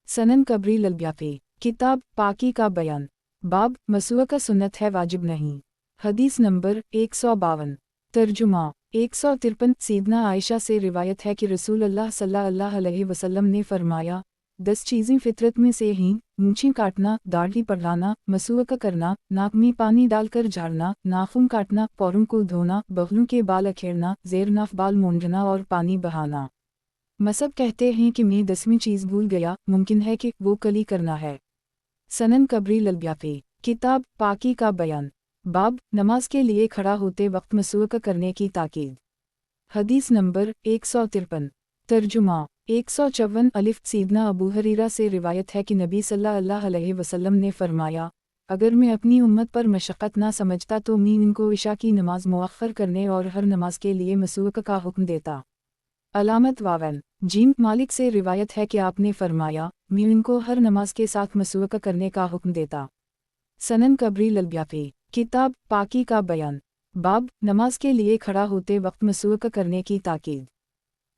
सनन कबरी ललब्याफे, किताब पाकी का बयान, बाब मसवाक सुन्नत है वाजिब नहीं। हदीस नंबर 152। तर्जुमा 153 सीदना आयशा से रिवायत है कि रसूल अल्लाह सल्लल्लाहु अलैहि वसल्लम ने फरमाया, 10 चीज़ें फितरत में से ही, मूंछें काटना, दाढ़ी बढ़ाना, मसूका करना, नाक में पानी डालकर झाड़ना, नाखून काटना, पैरों को धोना, बगलों के बाल अखेड़ना, ज़ेर-नाफ बाल मूंढना और पानी बहाना। मसब कहते हैं कि मैं 10वीं चीज़ भूल गया, मुमकिन है कि वो कल ही करना है। सनन कबरी ललब्याफी, किताब पाकी का बयान, बाब नमाज के लिए खड़ा होते वक्त मसूका करने की ताकीद। हदीस नंबर 153। तर्जुमा 154 अलिफ सीदना अबू हरीरा से रिवायत है कि नबी सल्लल्लाहु अलैहि वसल्लम ने फरमाया, अगर मैं अपनी उम्मत पर मशक्क़त ना समझता तो मैं इनको इशा की नमाज मुअख्खर करने और हर नमाज के लिए मसूका का हुक्म देता। अलामत वावन जीम मालिक से रिवायत है कि आपने फरमाया, मैं इनको हर नमाज के साथ मसूका करने का हुक्म देता। सनन कबरी ललब्याफी, किताब पाकी का बयान, बाब नमाज के लिए खड़ा होते वक्त मसूका करने की ताकीद।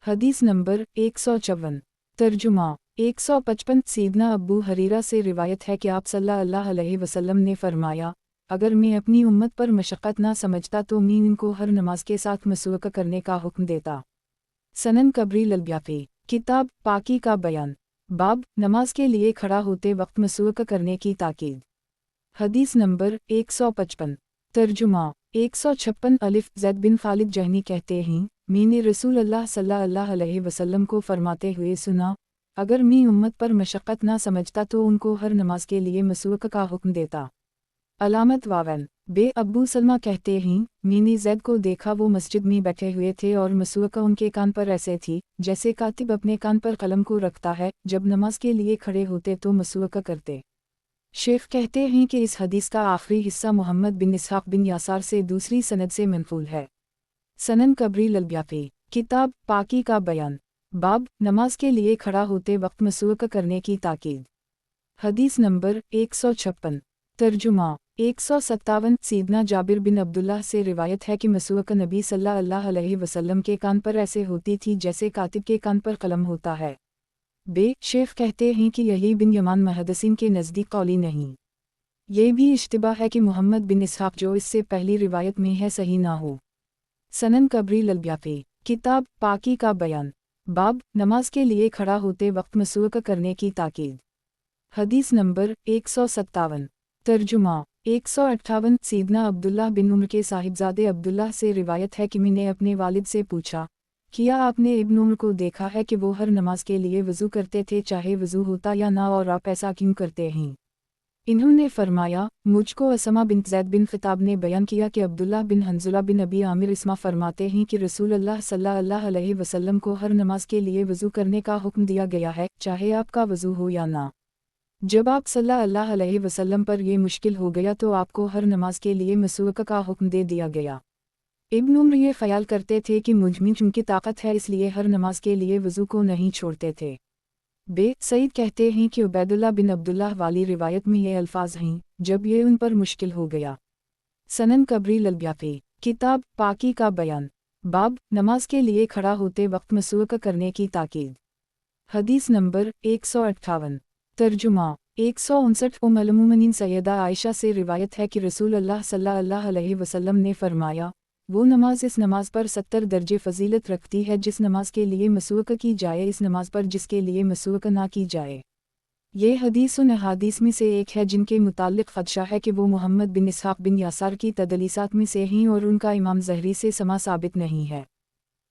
हदीस नंबर 154। तर्जुमा 155 सीदना अबू हरीरा से रिवायत है कि आप सल्लल्लाहु अलैहि वसल्लम ने फरमाया, अगर मैं अपनी उम्मत पर मशक्क़त ना समझता तो मैं इनको हर नमाज के साथ मसूका करने का हुक्म देता। सनन कबरी ललब्याफी, किताब पाकी का बयान, बाब नमाज के लिए खड़ा होते वक्त मसूका करने की ताकीद। हदीस नंबर 155। तर्जुमा 156 अलिफ ज़ैद बिन खालिद जहनी कहते हैं, मैंने रसूल अल्लाह सल्लल्लाहु अलैहि वसल्लम को फरमाते हुए सुना, अगर मैं उम्मत पर मशक्क़त ना समझता तो उनको हर नमाज के लिए मसूका का हुक्म देता। अलामत वावन बे अब्बू सलमा कहते हैं, मैंने ज़ैद को देखा, वो मस्जिद में बैठे हुए थे और मसूका उनके कान पर ऐसे थी जैसे कातिब अपने कान पर कलम को रखता है, जब नमाज के लिए खड़े होते तो मसूका करते। शेख कहते हैं कि इस हदीस का आखिरी हिस्सा मुहम्मद बिन इसहाक़ बिन यासार से दूसरी सनद से मनक़ूल है। सनन कबरी ललब्याफी, किताब पाकी का बयान, बाब नमाज के लिए खड़ा होते वक्त मसूका करने की ताकीद। हदीस नंबर 156। तर्जुमा 157 सीदना जाबिर बिन अब्दुल्लाह से रिवायत है कि मसूका नबी सल्लल्लाहु अलैहि वसल्लम के कान पर ऐसे होती थी जैसे कातिब के कान पर कलम होता है। बे शेख कहते हैं कि यही बिन यमान मुहद्दिसीन के नज़दीक कौली नहीं। ये भी इश्तिबाह है कि मुहम्मद बिन इसहाक़ जो इससे पहली रिवायत में है सही ना हो। सनन कबरी ललब्याफी, किताब पाकी का बयान, बाब नमाज के लिए खड़ा होते वक्त मसूका करने की ताकीद। हदीस नंबर 157। तर्जुमा 158 सीदना अब्दुल्लाह बिन उम्र के साहिबजादे अब्दुल्लाह से रिवायत है कि मैंने अपने वालिद से पूछा, क्या आपने इब्न उम्र को देखा है कि वो हर नमाज के लिए वज़ू करते थे चाहे वज़ू होता या ना, और आप ऐसा क्यों करते हैं? इन्होंने फरमाया, मुझको असमा बिन ज़ैद बिन ख़िताब ने बयान किया कि अब्दुल्लाह बिन हंज़ुला बिन अबी आमिर इस्मा फरमाते हैं कि रसूल अल्लाह सल्लल्लाहु अलैहि वसल्लम को हर नमाज के लिए वज़ू करने का हुक्म दिया गया है, चाहे आपका वज़ू हो या ना। जब आप सल्लल्लाहु अलैहि वसल्लम पर यह मुश्किल हो गया तो आपको हर नमाज के लिए मसूका का हुक्म दे दिया गया। इब्न उम्र ये ख्याल करते थे कि मुझ में चूँकि ताकत है इसलिए हर नमाज के लिए वज़ू को नहीं छोड़ते थे। बे सईद कहते हैं कि उबैदुल्लाह बिन अब्दुल्लाह वाली रिवायत में ये अल्फाज हैं, जब ये उन पर मुश्किल हो गया। सनन कबरी ललब्याफी, किताब पाकी का बयान, बाब नमाज के लिए खड़ा होते वक्त मसूका करने की ताकीद। हदीस नंबर 158। तर्जुमा 159 उम्मुल-मोमिनीन सैयदा आयशा से रिवायत है कि रसूल अल्लाह सल्लल्लाहु अलैहि वसल्लम ने फरमाया, वो नमाज इस नमाज पर 70 दर्जे फजीलत रखती है जिस नमाज के लिए मसूका की जाए इस नमाज पर जिसके लिए मसूका ना की जाए। ये हदीस उन अहादीस में से एक है जिनके मुताल्लिक़ ख़दशा है कि वो मुहम्मद बिन इसहाक़ बिन यासार की तदलीसात में से हैं और उनका इमाम ज़हरी से समा साबित नहीं है।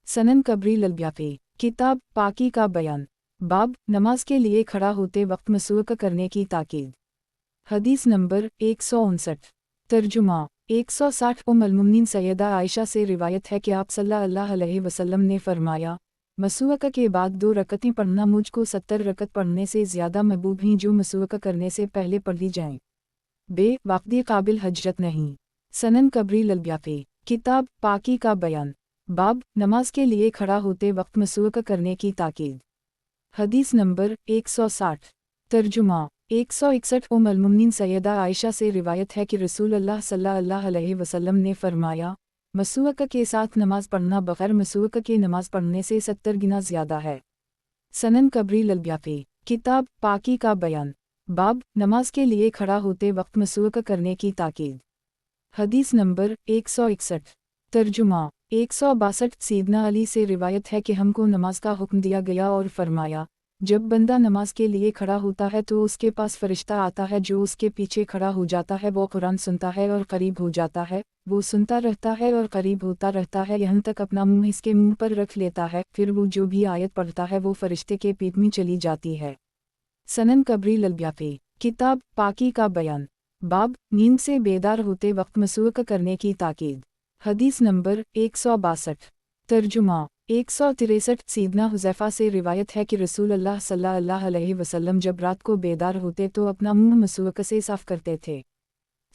सनन कबरी ललब्याफी, किताब पाकी का बयान, बाब नमाज के लिए खड़ा होते वक्त मसूका करने की ताकीद। हदीस नंबर 159। तर्जुमा 160 उम्मुल-मोमिनीन सैयदा आयशा से रिवायत है कि आप सल्लल्लाहु अलैहि वसल्लम ने फरमाया, मसूका के बाद 2 रकतें पढ़ना मुझको 70 रकत पढ़ने से ज़्यादा महबूब हैं जो मसूका करने से पहले पढ़ ली जाएं। बे वाक़दी काबिल हजरत नहीं। सनन कबरी ललब्याफी, किताब पाकी का बयान, बाब नमाज के लिए खड़ा होते वक्त मसूका करने की ताकीद। हदीस नंबर 160। तर्जुमा 161 उम्मुल-मोमिनीन सैयदा आयशा से रिवायत है कि रसूल अल्लाह सल्लल्लाहु अलैहि वसल्लम ने फरमाया, मसूका के साथ नमाज पढ़ना बग़ैर मसूका के नमाज पढ़ने से 70 गुना ज़्यादा है। सनन कबरी ललब्याफी, किताब पाकी का बयान, बाब नमाज के लिए खड़ा होते वक्त मसूका करने की ताकीद। हदीस नंबर 161। तर्जुमा 162 सीदना अली से रिवायत है कि हमको नमाज का हुक्म दिया गया और फरमाया, जब बंदा नमाज के लिए खड़ा होता है तो उसके पास फरिश्ता आता है जो उसके पीछे खड़ा हो जाता है। वो कुरान सुनता है और करीब हो जाता है, वो सुनता रहता है और करीब होता रहता है, यहाँ तक अपना मुंह इसके मुंह पर रख लेता है। फिर वो जो भी आयत पढ़ता है वो फरिश्ते के पेट में चली जाती है। सनन कबरी ललब्याफी, किताब पाकी का बयान, बाब नींद से बेदार होते वक्त मसूक करने की ताकीद। हदीस नंबर 162। तर्जुमा 163। सीदना हुज़ैफ़ा से रिवायत है कि रसूल अल्लाह सल्लल्लाहु अलैहि वसल्लम जब रात को बेदार होते तो अपना मुंह मसूक से साफ करते थे।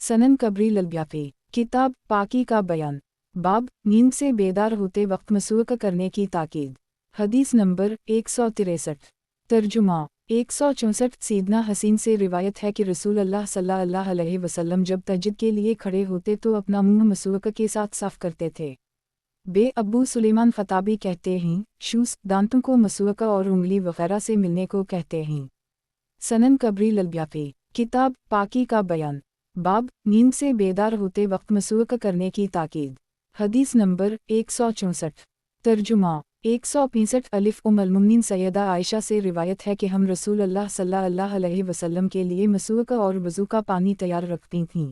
सनन कबरी ललब्याफी, किताब पाकी का बयान, बाब नींद से बेदार होते वक्त मसूक करने की ताकीद। हदीस नंबर 163। तर्जुमा 164। सीदना हसीन से रिवायत है कि रसूल अल्लाह सल्लल्लाहु अलैहि वसल्लम जब तहज्जुद के लिए खड़े होते तो अपना मुंह मसूक के साथ साफ करते थे। बे अब्बू सुलेमान ख़ताबी कहते हैं, शूस दांतों को मसूक और उंगली वगैरह से मिलने को कहते हैं। सनन कबरी ललब्याफी, किताब पाकी का बयान, बाब नींद से बेदार होते वक्त मसूक करने की ताकीद। हदीस नंबर 164। तर्जुमा 165। अलिफ उम्मुल मुमिनीन सैयदा आयशा से रिवायत है कि हम रसूल अल्लाह सल्लल्लाहु अलैहि वसल्लम के लिए मसूक और वज़ू का पानी तैयार रखती थीं।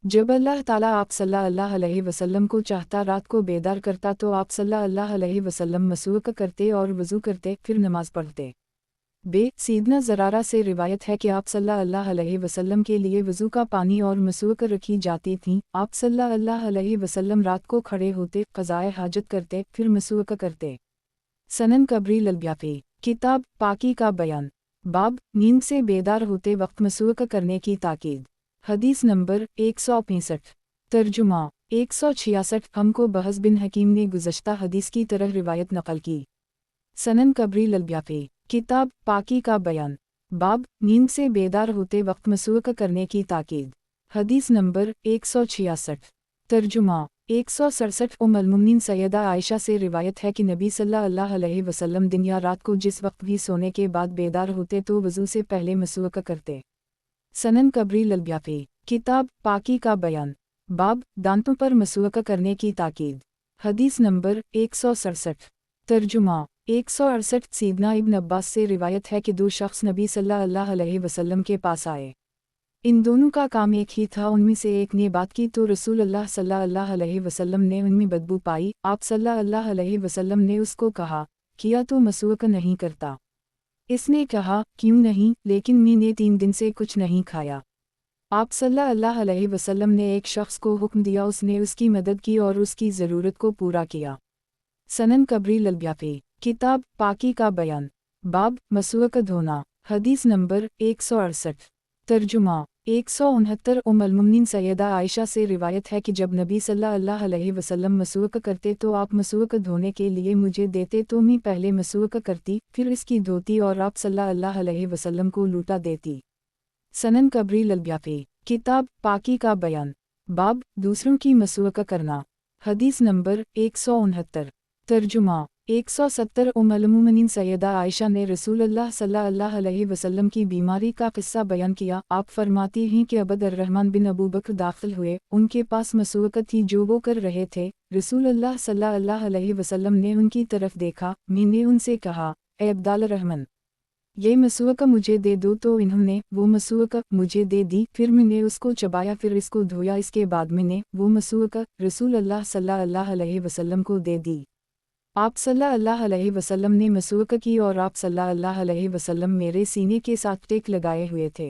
जब अल्लाह ताला आप सल्लल्लाहु अलैहि वसल्लम को चाहता रात को बेदार करता तो आप सल्लल्लाहु अलैहि वसल्लम मसूक करते और वज़ू करते, फिर नमाज पढ़ते। बे सीदना ज़रारा से रिवायत है कि आप सल्लल्लाहु अलैहि वसल्लम के लिए वज़ू का पानी और मसूक रखी जाती थीं। आप सल्लल्लाहु अलैहि वसल्लम रात को खड़े होते, क़ज़ाए हाजत करते, फिर मसूक करते। सनन कबरी ललब्याफी, किताब पाकी का बयान, बाब नींद से बेदार होते वक्त मसूक करने की ताकीद। हदीस नंबर 165। तर्जुमा 166। हमको बहस बिन हकीम ने गुज़श्ता हदीस की तरह रिवायत नकल की। सनन कबरी ललब्याफी, किताब पाकी का बयान, बाब नींद से बेदार होते वक्त मसूक करने की ताकीद। हदीस नंबर 166। तर्जुमा 167। उम्मुल मुमिनीन सैयदा आयशा से रिवायत है कि नबी सल्लल्लाहु अलैहि वसल्लम दिन या रात को जिस वक्त भी सोने के बाद बेदार होते तो वज़ू से पहले मसूक करते। सनन कबरी ललब्याफी, किताब पाकी का बयान, बाब दांतों पर मसूक करने की ताकीद। हदीस नंबर 167। तर्जुमा 168। सीदना इब्न अब्बास से रिवायत है कि दो शख्स नबी सल्लल्लाहु अलैहि वसल्लम के पास आए। इन दोनों का काम एक ही था। उनमें से एक ने बात की तो रसूल अल्लाह सल्लल्लाहु अलैहि वसल्लम ने उनमें बदबू पाई। आप सल्लल्लाहु अलैहि वसल्लम ने उसको कहा, किया तो मसूक नहीं करता। इसने कहा, क्यों नहीं, लेकिन मैंने 3 दिन से कुछ नहीं खाया। आप सल्लल्लाहु अलैहि वसल्लम ने एक शख्स को हुक्म दिया, उसने उसकी मदद की और उसकी ज़रूरत को पूरा किया। सनन कबरी ललब्याफी, किताब पाकी का बयान, बाब मसूक धोना। हदीस नंबर 168। तर्जुमा 169। उम्मुल मुमिनीन सैयदा आयशा से रिवायत है कि जब नबी सल्लल्लाहु अलैहि वसल्लम मसूक करते तो आप मसूक धोने के लिए मुझे देते तो मैं पहले मसूक करती, फिर इसकी धोती और आप सल्लल्लाहु अलैहि वसल्लम को लूटा देती। सनन कबरी ललब्याफी, किताब पाकी का बयान, बाब दूसरों की मसूक करना। हदीस नंबर 169। तर्जुमा 170। उम्मुल मुमिनीन सैयदा आयशा ने रसूलुल्लाह सल्लल्लाहु अलैहि वसल्लम की बीमारी का किस्सा बयान किया। आप फरमाती हैं कि अबद अर्रहमान बिन अबू बकर दाखिल हुए, उनके पास मसूक थी जो वो कर रहे थे। रसूलुल्लाह सल्लल्लाहु अलैहि वसल्लम ने उनकी तरफ देखा। मैंने उनसे कहा, ए अब्दाल रहमान, ये मसूक मुझे दे दो, तो इन्होंने वो मसूक मुझे दे दी। फिर मैंने उसको चबाया, फिर इसको धोया, इसके बाद मैंने वो मसूक रसूलुल्लाह सल्लल्लाहु अलैहि वसल्लम को दे दी। आप सल्लल्लाहु अलैहि वसल्लम ने मसूक की और आप सल्लल्लाहु अलैहि वसल्लम मेरे सीने के साथ टेक लगाए हुए थे।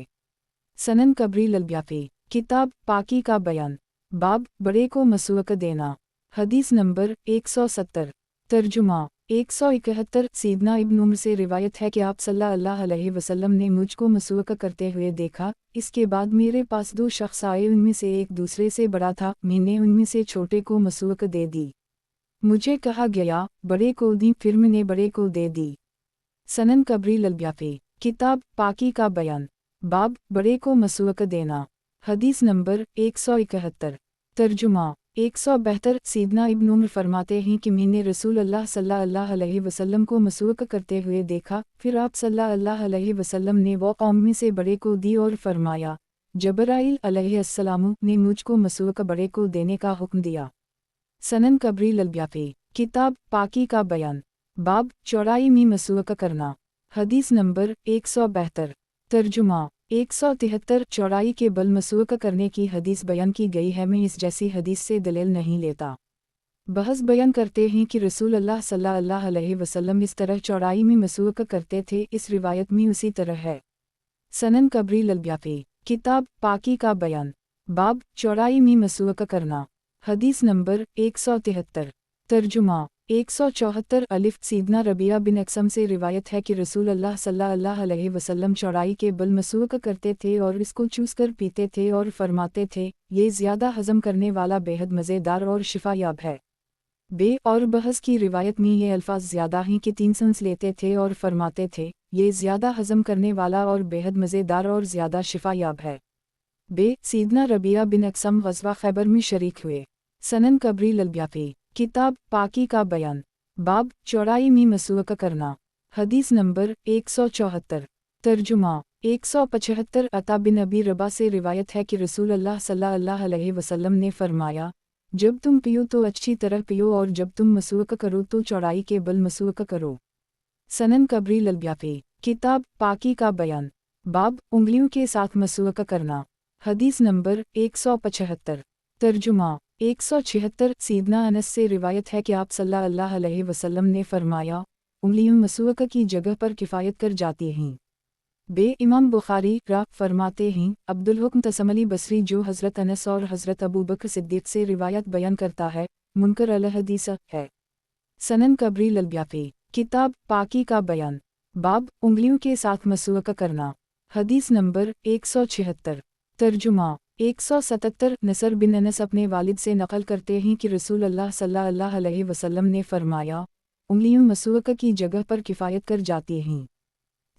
सनन कबरी ललब्याफी, किताब पाकी का बयान, बाब बड़े को मसूक देना। हदीस नंबर 170। तर्जुमा 171। सीदना इब्न उम्र से रिवायत है कि आप सल्लल्लाहु अलैहि वसल्लम ने मुझको मसूक करते हुए देखा। इसके बाद मेरे पास 2 शख्स आए, उनमें से एक दूसरे से बड़ा था। मैंने उनमें से छोटे को मसूक दे दी। मुझे कहा गया, बड़े को दी, फिर मैंने बड़े को दे दी। सनन कबरी ललब्याफी, किताब पाकी का बयान, बाब बड़े को मसूक देना। हदीस नंबर 171। तर्जुमा 172। सीदना इब्न उम्र फरमाते हैं कि मैंने रसूलुल्लाह सल्लल्लाहु अलैहि वसल्लम को मसूक करते हुए देखा। फिर आप सल्लल्लाहु अलैहि वसल्लम ने वो कौम में से बड़े को दी और फरमाया, जबराइल अलैहिस्सलाम ने मुझको मसूक बड़े को देने का हुक्म दिया। सनन कबरी ललब्याफी, किताब पाकी का बयान, बाब चौड़ाई में मसूक करना। حدیث نمبر 172 ترجمہ 173 چوڑائی کے بل مسوک کرنے کی حدیث بیان کی گئی ہے۔ میں اس جیسی حدیث سے دلیل نہیں لیتا۔ بحث بیان کرتے ہیں کہ رسول اللہ صلی اللہ علیہ وسلم اس طرح چوڑائی میں مسوک کرتے تھے، اس روایت میں اسی طرح ہے۔ سنن کبری البیہقی کتاب پاکی کا بیان باب چوڑائی میں مسوک کرنا۔ حدیث نمبر 173 ترجمہ 174 الف سیدنا ربیعہ بن اقسم سے روایت ہے کہ رسول اللہ صلی اللہ علیہ وسلم چوڑائی کے بل مسوک کرتے تھے اور اس کو چوس کر پیتے تھے اور فرماتے تھے، یہ زیادہ ہضم کرنے والا بےحد مزیدار اور شفا یاب ہے۔ بے اور بحث کی روایت میں یہ الفاظ زیادہ ہیں کہ 3 سنس لیتے تھے اور فرماتے تھے، یہ زیادہ ہضم کرنے والا اور بےحد مزیدار اور زیادہ شفا یاب ہے۔ بے سیدنا ربیعہ بن اقسم غزوہ خیبر میں شریک ہوئے۔ سنن کبری البیہقی کتاب پاکی کا بیان باب چوڑائی میں مسوک کرنا۔ حدیث نمبر 174 ترجمہ 175 عطا بن ابی رباح سے روایت ہے کہ رسول اللہ صلی اللہ علیہ وسلم نے فرمایا، جب تم پیو تو اچھی طرح پیو اور جب تم مسوک کرو تو چوڑائی کے بل مسوک کرو۔ سنن کبری البیہقی کتاب پاکی کا بیان باب انگلیوں کے ساتھ مسوک کرنا۔ حدیث نمبر 175 ترجمہ 176 سیدنا انس سے روایت ہے کہ آپ صلی اللہ علیہ وسلم نے فرمایا، انگلیوں مسوک کی جگہ پر کفایت کر جاتی ہیں۔ بے امام بخاری فرماتے ہیں، عبدالحکم تسملی بصری جو حضرت انس اور حضرت ابوبکر صدیق سے روایت بیان کرتا ہے، منکر الحدیث ہے۔ سنن کبری البیہقی کتاب پاکی کا بیان باب انگلیوں کے ساتھ مسوک کرنا۔ حدیث نمبر 176 ترجمہ 177 نصر بن انس اپنے والد سے نقل کرتے ہیں کہ رسول اللہ صلی اللہ علیہ وسلم نے فرمایا، انگلیوں مسوک کی جگہ پر کفایت کر جاتی ہیں۔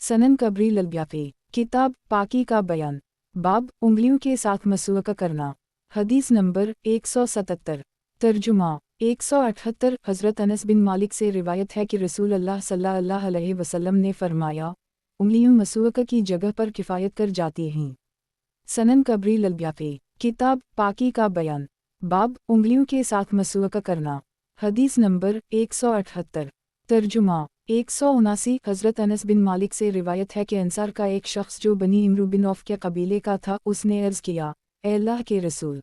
سنن کبری البیہقی کتاب پاکی کا بیان باب انگلیوں کے ساتھ مسوک کرنا۔ حدیث نمبر 177 ترجمہ 178 حضرت انس بن مالک سے روایت ہے کہ رسول اللہ صلی اللہ علیہ وسلم نے فرمایا، انگلیوں مسوک کی جگہ پر کفایت کر جاتی ہیں۔ سنن کبری البیہقی کتاب پاکی کا بیان باب انگلیوں کے ساتھ مسوک کرنا۔ حدیث نمبر 178 ترجمہ 179 حضرت انس بن مالک سے روایت ہے کہ انصار کا ایک شخص جو بنی عمرو بن عوف کے قبیلے کا تھا، اس نے عرض کیا، اے اللہ کے رسول،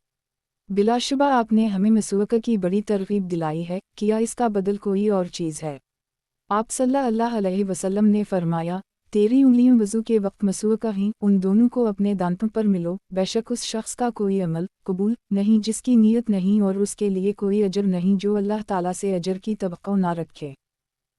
بلا شبہ آپ نے ہمیں مسوک کی بڑی ترغیب دلائی ہے، کیا اس کا بدل کوئی اور چیز ہے؟ آپ صلی اللہ علیہ وسلم نے فرمایا، تیری انگلیاں وضو کے وقت مسوکہ ہیں، ان دونوں کو اپنے دانتوں پر ملو، بے شک اس شخص کا کوئی عمل قبول نہیں جس کی نیت نہیں اور اس کے لیے کوئی اجر نہیں جو اللہ تعالیٰ سے اجر کی توقع نہ رکھے۔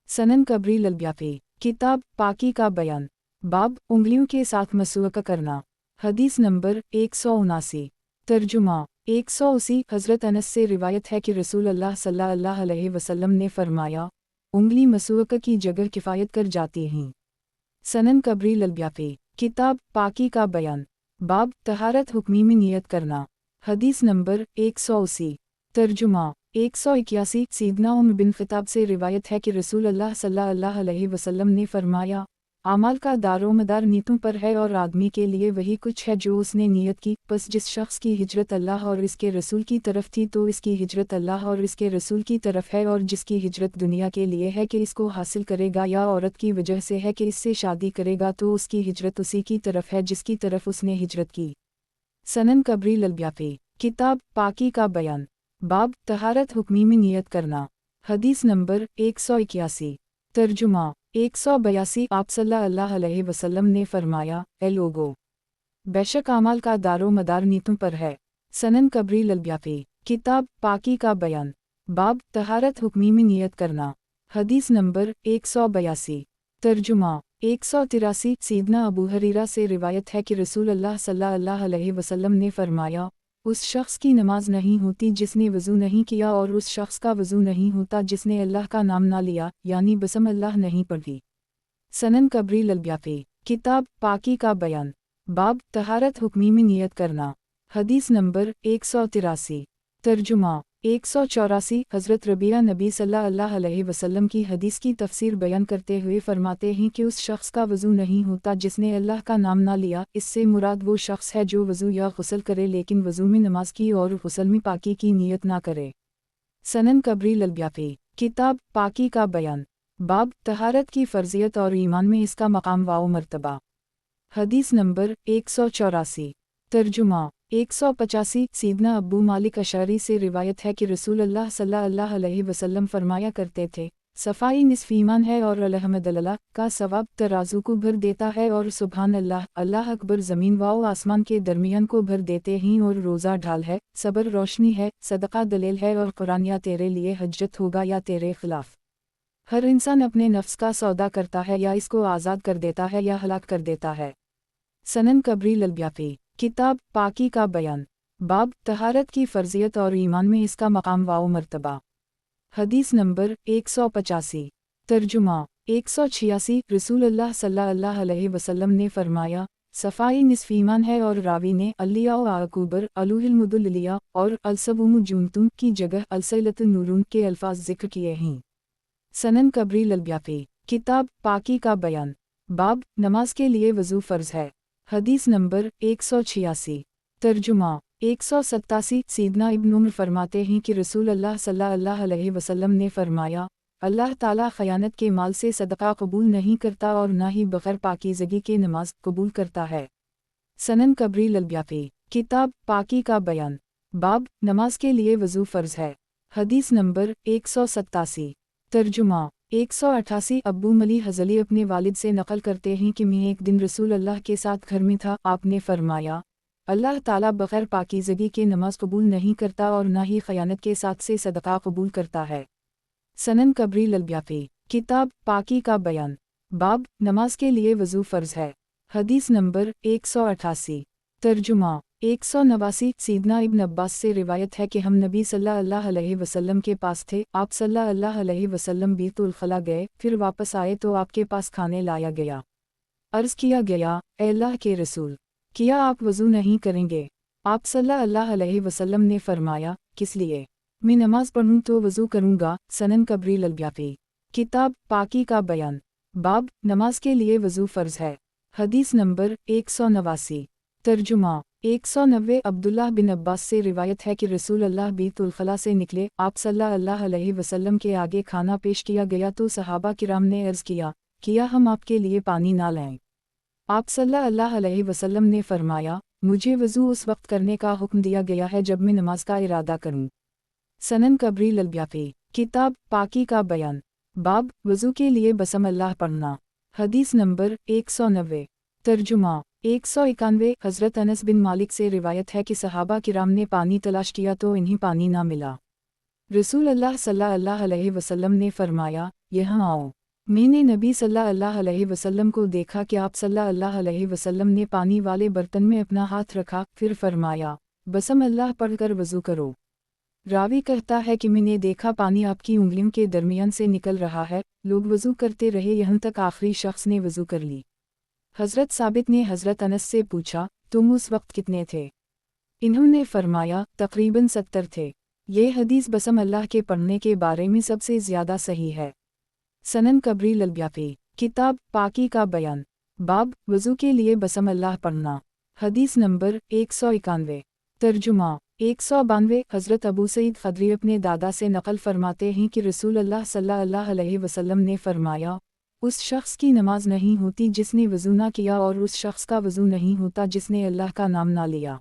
سنن کبری البیہقی کتاب پاکی کا بیان باب انگلیوں کے ساتھ مسوک کرنا۔ حدیث نمبر 179 ترجمہ 180 حضرت انس سے روایت ہے کہ رسول اللہ صلی اللہ علیہ وسلم نے فرمایا، انگلی مسوک کی جگہ کفایت کر جاتی ہیں۔ سنن کبری البیہقی کتاب پاکی کا بیان باب طہارت حکمی میں نیت کرنا۔ حدیث نمبر 180 ترجمہ 181 سیدنا عمر بن خطاب سے روایت ہے کہ رسول اللہ صلی اللہ علیہ وسلم نے فرمایا، اعمال کا دار و مدار نیتوں پر ہے اور آدمی کے لیے وہی کچھ ہے جو اس نے نیت کی، پس جس شخص کی ہجرت اللہ اور اس کے رسول کی طرف تھی تو اس کی ہجرت اللہ اور اس کے رسول کی طرف ہے، اور جس کی ہجرت دنیا کے لیے ہے کہ اس کو حاصل کرے گا یا عورت کی وجہ سے ہے کہ اس سے شادی کرے گا تو اس کی ہجرت اسی کی طرف ہے جس کی طرف اس نے ہجرت کی۔ سنن کبری البیہقی کتاب پاکی کا بیان باب طہارت حکمی میں نیت کرنا۔ حدیث نمبر 181 ترجمہ 182 آپ صلی اللہ علیہ وسلم نے فرمایا، اے لوگو، بے شک اعمال کا دار و مدار نیتوں پر ہے۔ سنن کبری البیہقی کتاب پاکی کا بیان باب طہارت حکمی میں نیت کرنا۔ حدیث نمبر 182 ترجمہ 183 سیدنا ابو ہریرہ سے روایت ہے کہ رسول اللہ صلی اللہ علیہ وسلم نے فرمایا، اس شخص کی نماز نہیں ہوتی جس نے وضو نہیں کیا، اور اس شخص کا وضو نہیں ہوتا جس نے اللہ کا نام نہ لیا، یعنی بسم اللہ نہیں پڑھی۔ سنن کبری البیہقی کتاب پاکی کا بیان باب طہارت حکمی میں نیت کرنا۔ حدیث نمبر 183 ترجمہ 184 حضرت ربیعہ نبی صلی اللہ علیہ وسلم کی حدیث کی تفسیر بیان کرتے ہوئے فرماتے ہیں کہ اس شخص کا وضو نہیں ہوتا جس نے اللہ کا نام نہ لیا، اس سے مراد وہ شخص ہے جو وضو یا غسل کرے لیکن وضو میں نماز کی اور غسل میں پاکی کی نیت نہ کرے۔ سنن کبری البیہقی کتاب پاکی کا بیان बाब तहारत की फ़र्ज़ियत और ईमान में इसका मकाम व मर्तबा। हदीस नंबर 184। तर्जुमा 185। सीदना अबू मालिक अशअरी से रिवायत है कि रसूलुल्लाह सल्लल्लाहु अलैहि वसल्लम फरमाया करते थे, सफ़ाई निस्फ़ ईमान है और अल्हम्दुलिल्लाह का सवाब तराजू को भर देता है और सुबहान अल्लाह अल्लाह अकबर ज़मीन व आसमान के दरमियान को भर देते हैं। और रोज़ा ढाल है, सब्र रोशनी है, सदका दलील है और कुरान या तेरे लिए हज्जत होगा या तेरे खिलाफ। हर इंसान अपने नफ्स का सौदा करता है, या इसको आज़ाद कर देता है या हलाक कर देता है। सनन कबरी ललब्याफी किताब पाकी का बयान। बाब तहारत की फ़र्ज़ियत और ईमान में इसका मकाम व मर्तबा। हदीस नंबर 185। तर्जुमा 186। रसूलुल्लाह सल्लल्लाहु अलैहि वसल्लम ने फरमाया, सफ़ाई निस्फ़ ईमान है। और रावी ने अलिया व अकूबर अलुहिलमुदुलिया और अलसबुम जुनतुन की जगह अलसैलत नूरून के अल्फाज ज़िक्र किए हैं। सनन कबरी ललब्याफी किताब पाकी का बयान। बाब नमाज के लिए वज़ू फ़र्ज़ है। हदीस नंबर 186। तर्जुमा 187। सीदना इब्न उमर फरमाते हैं कि रसूलुल्लाह सल्लल्लाहु अलैहि वसल्लम ने फरमाया, अल्लाह ताला ख़यानत के माल से सदका कबूल नहीं करता और न ही बग़ैर पाकीज़गी के नमाज कबूल करता है। सनन कबरी ललब्याफी किताब पाकी का बयान। बाब नमाज के लिए वज़ू फ़र्ज़ है। हदीस नंबर 187। तर्जुमा 188। अब्बू मली हज़ली अपने वालिद से नक़ल करते हैं कि मैं एक दिन रसूलुल्लाह के साथ घर में था। आपने फरमाया, अल्लाह ताला बग़ैर पाकीज़गी के नमाज कबूल नहीं करता और न ही ख़यानत के साथ से सदका कबूल करता है। सनन कबरी ललब्याफी किताब पाकी का बयान। बाब नमाज के लिए वज़ू फ़र्ज़ है। हदीस नंबर 188। तर्जुमा 189। सीदना इब्न अब्बास से रिवायत है कि हम नबी सल्लल्लाहु अलैहि वसल्लम के पास थे। आप सल्लल्लाहु अलैहि वसल्लम बैतुल खला गए, फिर वापस आए तो आपके पास खाने लाया गया। अर्ज़ किया गया, ए अल्लाह के रसूल, किया आप वज़ू नहीं करेंगे? आप सल्लल्लाहु अलैहि वसल्लम ने फरमाया, किस लिए? मैं नमाज पढ़ूं तो वज़ू करूंगा। सनन कबरी ललब्याफी किताब पाकी का बयान। बाब नमाज के लिए वज़ू फ़र्ज़ है। हदीस नंबर 189। तर्जुमा 190। अब्दुल्लाह बिन अब्बास से रिवायत है कि रसूलुल्लाह बैतुल खला से निकले, आप सल्लल्लाहु अलैहि वसल्लम के आगे खाना पेश किया गया तो सहाबा किराम ने अर्ज़ किया हम आपके लिए पानी ना लाएं? आप सल्लल्लाहु अलैहि वसल्लम ने फरमाया, मुझे वज़ू उस वक्त करने का हुक्म दिया गया है जब मैं नमाज का इरादा करूं। सनन कबरी ललब्याफी किताब पाकी का बयान। बाब वज़ू के लिए बसम अल्लाह पढ़ना। हदीस नंबर 190। तर्जुमा 191। हज़रत अनस बिन मालिक से रिवायत है कि सहाबा किराम ने पानी तलाश किया तो इन्हें पानी ना मिला। रसूलुल्लाह सल्लल्लाहु अलैहि वसल्लम ने फरमाया, यहाँ आओ। मैंने नबी सल्लल्लाहु अलैहि वसल्लम को देखा कि आप सल्लल्लाहु अलैहि वसल्लम ने पानी वाले बर्तन में अपना हाथ रखा, फिर फरमाया, बसम अल्लाह पढ़कर वज़ू करो। रावी कहता है कि मैंने देखा पानी आपकी उंगलियों के दरमियान से निकल रहा है। लोग वज़ू करते रहे यहाँ तक आखिरी शख्स ने वज़ू कर ली। हज़रत साबित ने हज़रत अनस से पूछा, तुम उस वक्त कितने थे? इन्होंने फरमाया, तकरीबन 70 थे। ये हदीस बसम अल्लाह के पढ़ने के बारे में सबसे ज़्यादा सही है। सनन कबरी ललब्याफी किताब पाकी का बयान। बाब वज़ू के लिए बसम अल्लाह पढ़ना। हदीस नंबर 191। तर्जुमा 192। हज़रत अबू सईद ख़दरी अपने दादा से नक़ल फरमाते हैं कि रसूलुल्लाह सल्लल्लाहु अलैहि वसल्लम ने फरमाया, उस शख्स की नमाज नहीं होती जिसने वज़ू ना किया और उस शख्स का वज़ू नहीं होता जिसने अल्लाह का नाम ना लिया।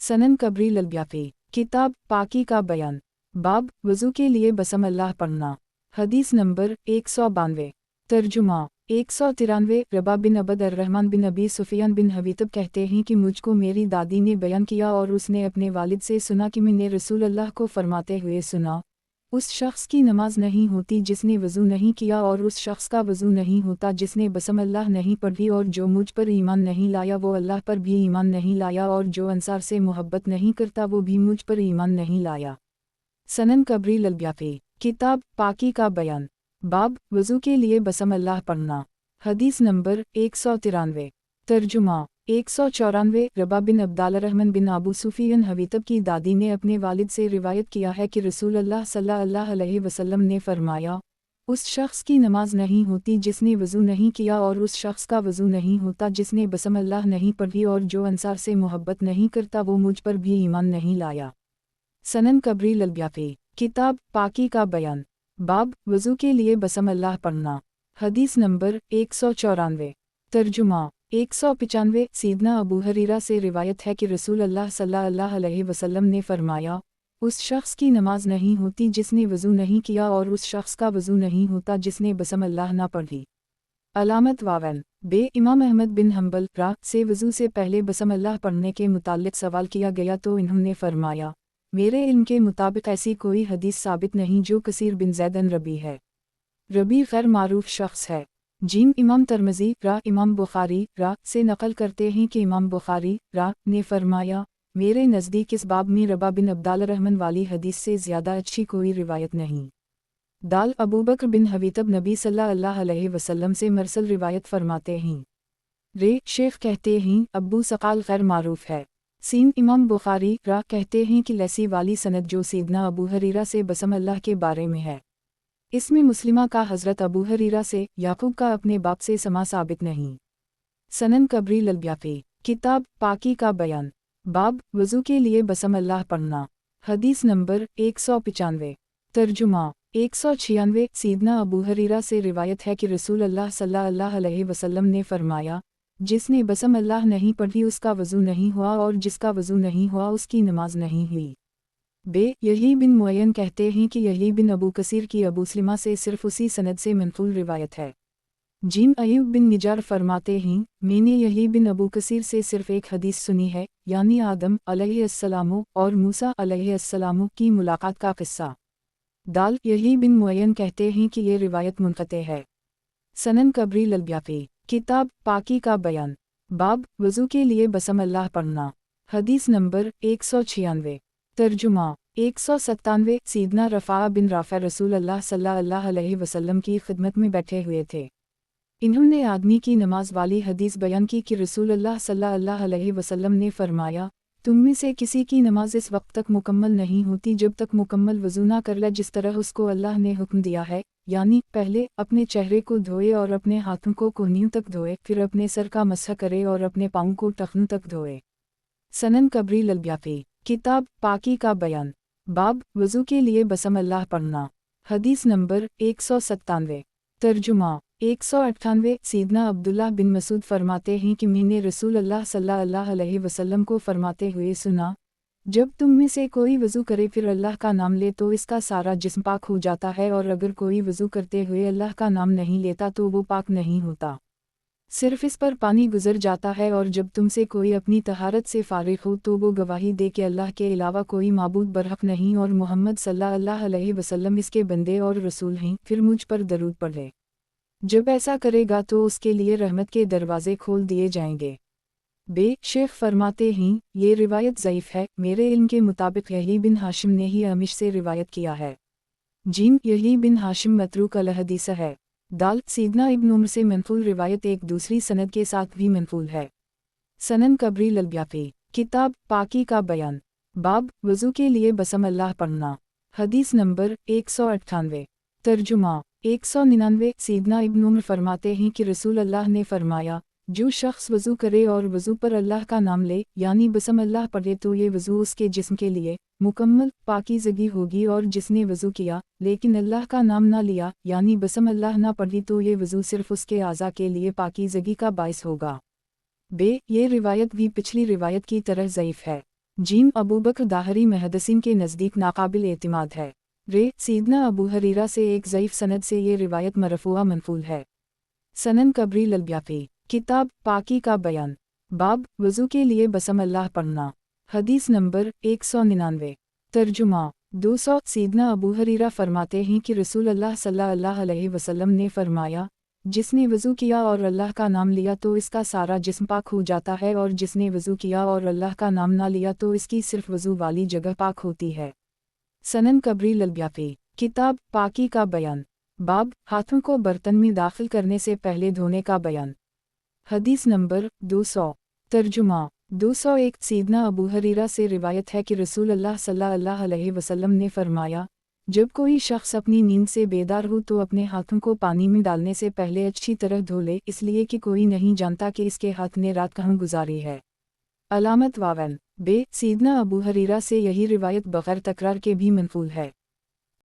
सनन कबरी ललब्याफी किताब पाकी का बयान। बाब वज़ू के लिए बसम अल्लाह पढ़ना। हदीस नंबर 192। तर्जुमा 193। रबा बिन अबद अर्रहमान बिन अबी सुफियान बिन हवीतब कहते हैं कि मुझको मेरी दादी ने बयान किया और उसने अपने वालिद से सुना कि मैंने रसूलुल्लाह को फरमाते हुए सुना, उस शख्स की नमाज नहीं होती जिसने वज़ू नहीं किया और उस शख्स का वज़ू नहीं होता जिसने बसम अल्लाह नहीं पढ़ी, और जो मुझ पर ईमान नहीं लाया वो अल्लाह पर भी ईमान नहीं लाया, और जो अंसार से मोहब्बत नहीं करता वो भी मुझ पर ईमान नहीं लाया। सनन कबरी ललब्याफी किताब पाकी का बयान। बाब वज़ू के लिए बसम अल्लाह पढ़ना। हदीस नंबर 193। तर्जुमा 194। रबा बिन अब्दालरहमान बिन अबू सुफियान हवीतब की दादी ने अपने वालिद से रिवायत किया है कि रसूलुल्लाह सल्लल्लाहु अलैहि वसल्लम ने फरमाया, उस शख्स की नमाज नहीं होती जिसने वज़ू नहीं किया और उस शख्स का वज़ू नहीं होता जिसने बसम अल्लाह नहीं पढ़ी, और जो अंसार से मोहब्बत नहीं करता वो मुझ पर भी ईमान नहीं लाया। सनन कबरी ललब्याफी किताब पाकी का बयान। बाब वज़ू के लिए बसम अल्लाह पढ़ना। हदीस नंबर 194। तर्जुमा 195। सीदना अबू हरीरा से रिवायत है कि रसूल अल्लाह सल्लल्लाहु अलैहि वसल्लम ने फरमाया, उस शख्स की नमाज नहीं होती जिसने वज़ू नहीं किया और उस शख्स का वज़ू नहीं होता जिसने बसम अल्लाह ना पढ़ी। अलामत वावन बे इमाम अहमद बिन हम्बल रा से वज़ू से पहले बसम अल्लाह पढ़ने के मुताल्लिक़ सवाल किया गया तो इन्होंने फरमाया, मेरे इल्म के मुताबिक ऐसी कोई हदीस साबित नहीं जो कसीर बिन ज़ैद रबी है। रबी गैर मारूफ शख्स है। जीम इमाम तरमज़ी रा इमाम बुखारी रा से नकल करते हैं कि इमाम बुखारी रा ने फरमाया, मेरे नज़दीक इस बाब में रबा बिन अब्दाल रहमन वाली हदीस से ज़्यादा अच्छी कोई रिवायत नहीं। दाल अबू बकर बिन हवीतब नबी सल्लल्लाहु अलैहि वसल्लम से मरसल रिवायत फरमाते हैं। रे शेख कहते हैं अब्बू सकाल गैर मारूफ है। सीन इमाम बुखारी रा कहते हैं कि लैसी वाली सनद जो सीदना अबू हरीरा से बसम अल्लाह के बारे में है, इसमें मुस्लिमा का हज़रत अबू हरीरा से, याकूब का अपने बाप से समा साबित नहीं। सनन कबरी ललब्याफी किताब पाकी का बयान। बाब वज़ू के लिए बसम अल्लाह पढ़ना। हदीस नंबर 195। तर्जुमा 196। सीदना अबू हरीरा से रिवायत है कि रसूल अल्लाह सल्लल्लाहु अलैहि वसल्लम ने फरमाया, जिसने बसम अल्लाह नहीं पढ़ी उसका वज़ू नहीं हुआ और जिसका वज़ू नहीं हुआ उसकी नमाज नहीं हुई। बे यही बिन मुअय्यन कहते हैं कि यही बिन अबू कसीर की अबू सलिमा से सिर्फ उसी सनद से मनक़ूल रिवायत है। जीम अयूब बिन निजार फरमाते हैं, मैंने यही बिन अबू कसीर से सिर्फ एक हदीस सुनी है, यानी आदम अलैहिस्सलाम और मूसा अलैहिस्सलाम की मुलाकात का किस्सा। दाल यही बिन मुअय्यन कहते हैं कि ये रिवायत मुनक़ते है। सनन कबरी ललब्याफी किताब पाकी का बयान। बाब वज़ू के लिए बसम अल्लाह पढ़ना। हदीस नंबर 196। तर्जुमा 197। सीदना रफ़ा बिन राफ़ा रसूल अल्लाह सल्लल्लाहु अलैहि वसल्लम की खिदमत में बैठे हुए थे। इन्होंने आदमी की नमाज वाली हदीस बयान की कि रसूल अल्लाह सल्लल्लाहु अलैहि वसल्लम ने फरमाया, तुम में से किसी की नमाज इस वक्त तक मुकम्मल नहीं होती जब तक मुकम्मल वज़ू ना कर ले जिस तरह उसको अल्लाह ने हुक्म दिया है, यानी पहले अपने चेहरे को धोए और अपने हाथों को कोहनियों तक धोए, फिर अपने सर का मसह करे और अपने पाँव को टखनों तक धोए। सनन कबरी ललब्याफी किताब पाकी का बयान। बाब वज़ू के लिए बसम अल्लाह पढ़ना। हदीस नंबर 197। तर्जुमा 198। सीदना अब्दुल्लाह बिन मसूद फरमाते हैं कि मैंने रसूल अल्लाह सल्लल्लाहु अलैहि वसल्लम को फरमाते हुए सुना, जब तुम में से कोई वज़ू करे फिर अल्लाह का नाम ले तो इसका सारा जिस्म पाक हो जाता है, और अगर कोई वज़ू करते हुए अल्लाह का नाम नहीं लेता तो वो पाक नहीं होता, सिर्फ इस पर पानी गुजर जाता है। और जब तुमसे कोई अपनी तहारत से फारिग हो तो वो गवाही दे कि अल्लाह के अलावा कोई माबूद बरहक नहीं और मोहम्मद सल्लल्लाहु अलैहि वसल्लम इसके बंदे और रसूल हैं, फिर मुझ पर दरूद पढ़े। जब ऐसा करेगा तो उसके लिए रहमत के दरवाजे खोल दिए जाएंगे। बे शेख फरमाते हैं, ये रिवायत ज़ईफ़ है। मेरे इल्म के मुताबिक यही बिन हाशिम ने ही अमिश से रिवायत किया है। जीम यही बिन हाशिम मतरूक अल-हदीस है। दाल सीदना इब्न उम्र से मनक़ूल रिवायत एक दूसरी सनद के साथ भी मनक़ूल है। सनन कबरी ललब्याफी किताब पाकी का बयान। बाब वज़ू के लिए बसम अल्लाह पढ़ना। हदीस नंबर 198। तर्जुमा 199। सीदना इब्न उम्र फरमाते हैं कि रसूल अल्लाह ने फरमाया, जो शख्स वज़ू करे और वज़ू पर अल्लाह का नाम ले यानी बसम अल्लाह पढ़े तो ये वज़ू उसके जिस्म के लिए मुकम्मल पाकीज़गी होगी, और जिसने वज़ू किया लेकिन अल्लाह का नाम ना लिया यानी बसम अल्लाह ना पढ़ी तो ये वज़ू सिर्फ उसके आज़ा के लिए पाकीज़गी का बाइस होगा। बे ये रिवायत भी पिछली रिवायत की तरह ज़ईफ़ है। जीम अबू बकर दाहरी मुहद्दिसीन के नज़दीक नाकाबिल एतिमाद है। रे सीदना अबू हरीरा से एक ज़ईफ़ सनद से ये रिवायत मरफ़ूआ मनक़ूल है। सनन कबरी ललब्याफी किताब पाकी का बयान। बाब वज़ू के लिए बसम अल्लाह पढ़ना। हदीस नंबर 199। तर्जुमा 200। सीदना अबू हरीरा फरमाते हैं कि रसूल अल्लाह सल्लल्लाहु अलैहि वसल्लम ने फरमाया, जिसने वज़ू किया और अल्लाह का नाम लिया तो इसका सारा जिस्म पाक हो जाता है, और जिसने वज़ू किया और अल्लाह का नाम ना लिया तो इसकी सिर्फ वज़ू वाली जगह पाक होती है। सनन कबरी ललब्याफी किताब पाकी का बयान। बाब हाथों को बर्तन में दाखिल करने से पहले धोने का बयान। हदीस नंबर 200। तर्जुमा 201। सीदना अबू हरीरा से रिवायत है कि रसूल अल्लाह सल्लल्लाहु अलैहि वसल्लम ने फरमाया, जब कोई शख्स अपनी नींद से बेदार हो तो अपने हाथों को पानी में डालने से पहले अच्छी तरह धो ले, इसलिए कि कोई नहीं जानता कि इसके हाथ ने रात कहाँ गुजारी है। अलामत वावन बे सीदना अबू हरीरा से यही रिवायत बग़ैर तकरार के भी मनक़ूल है।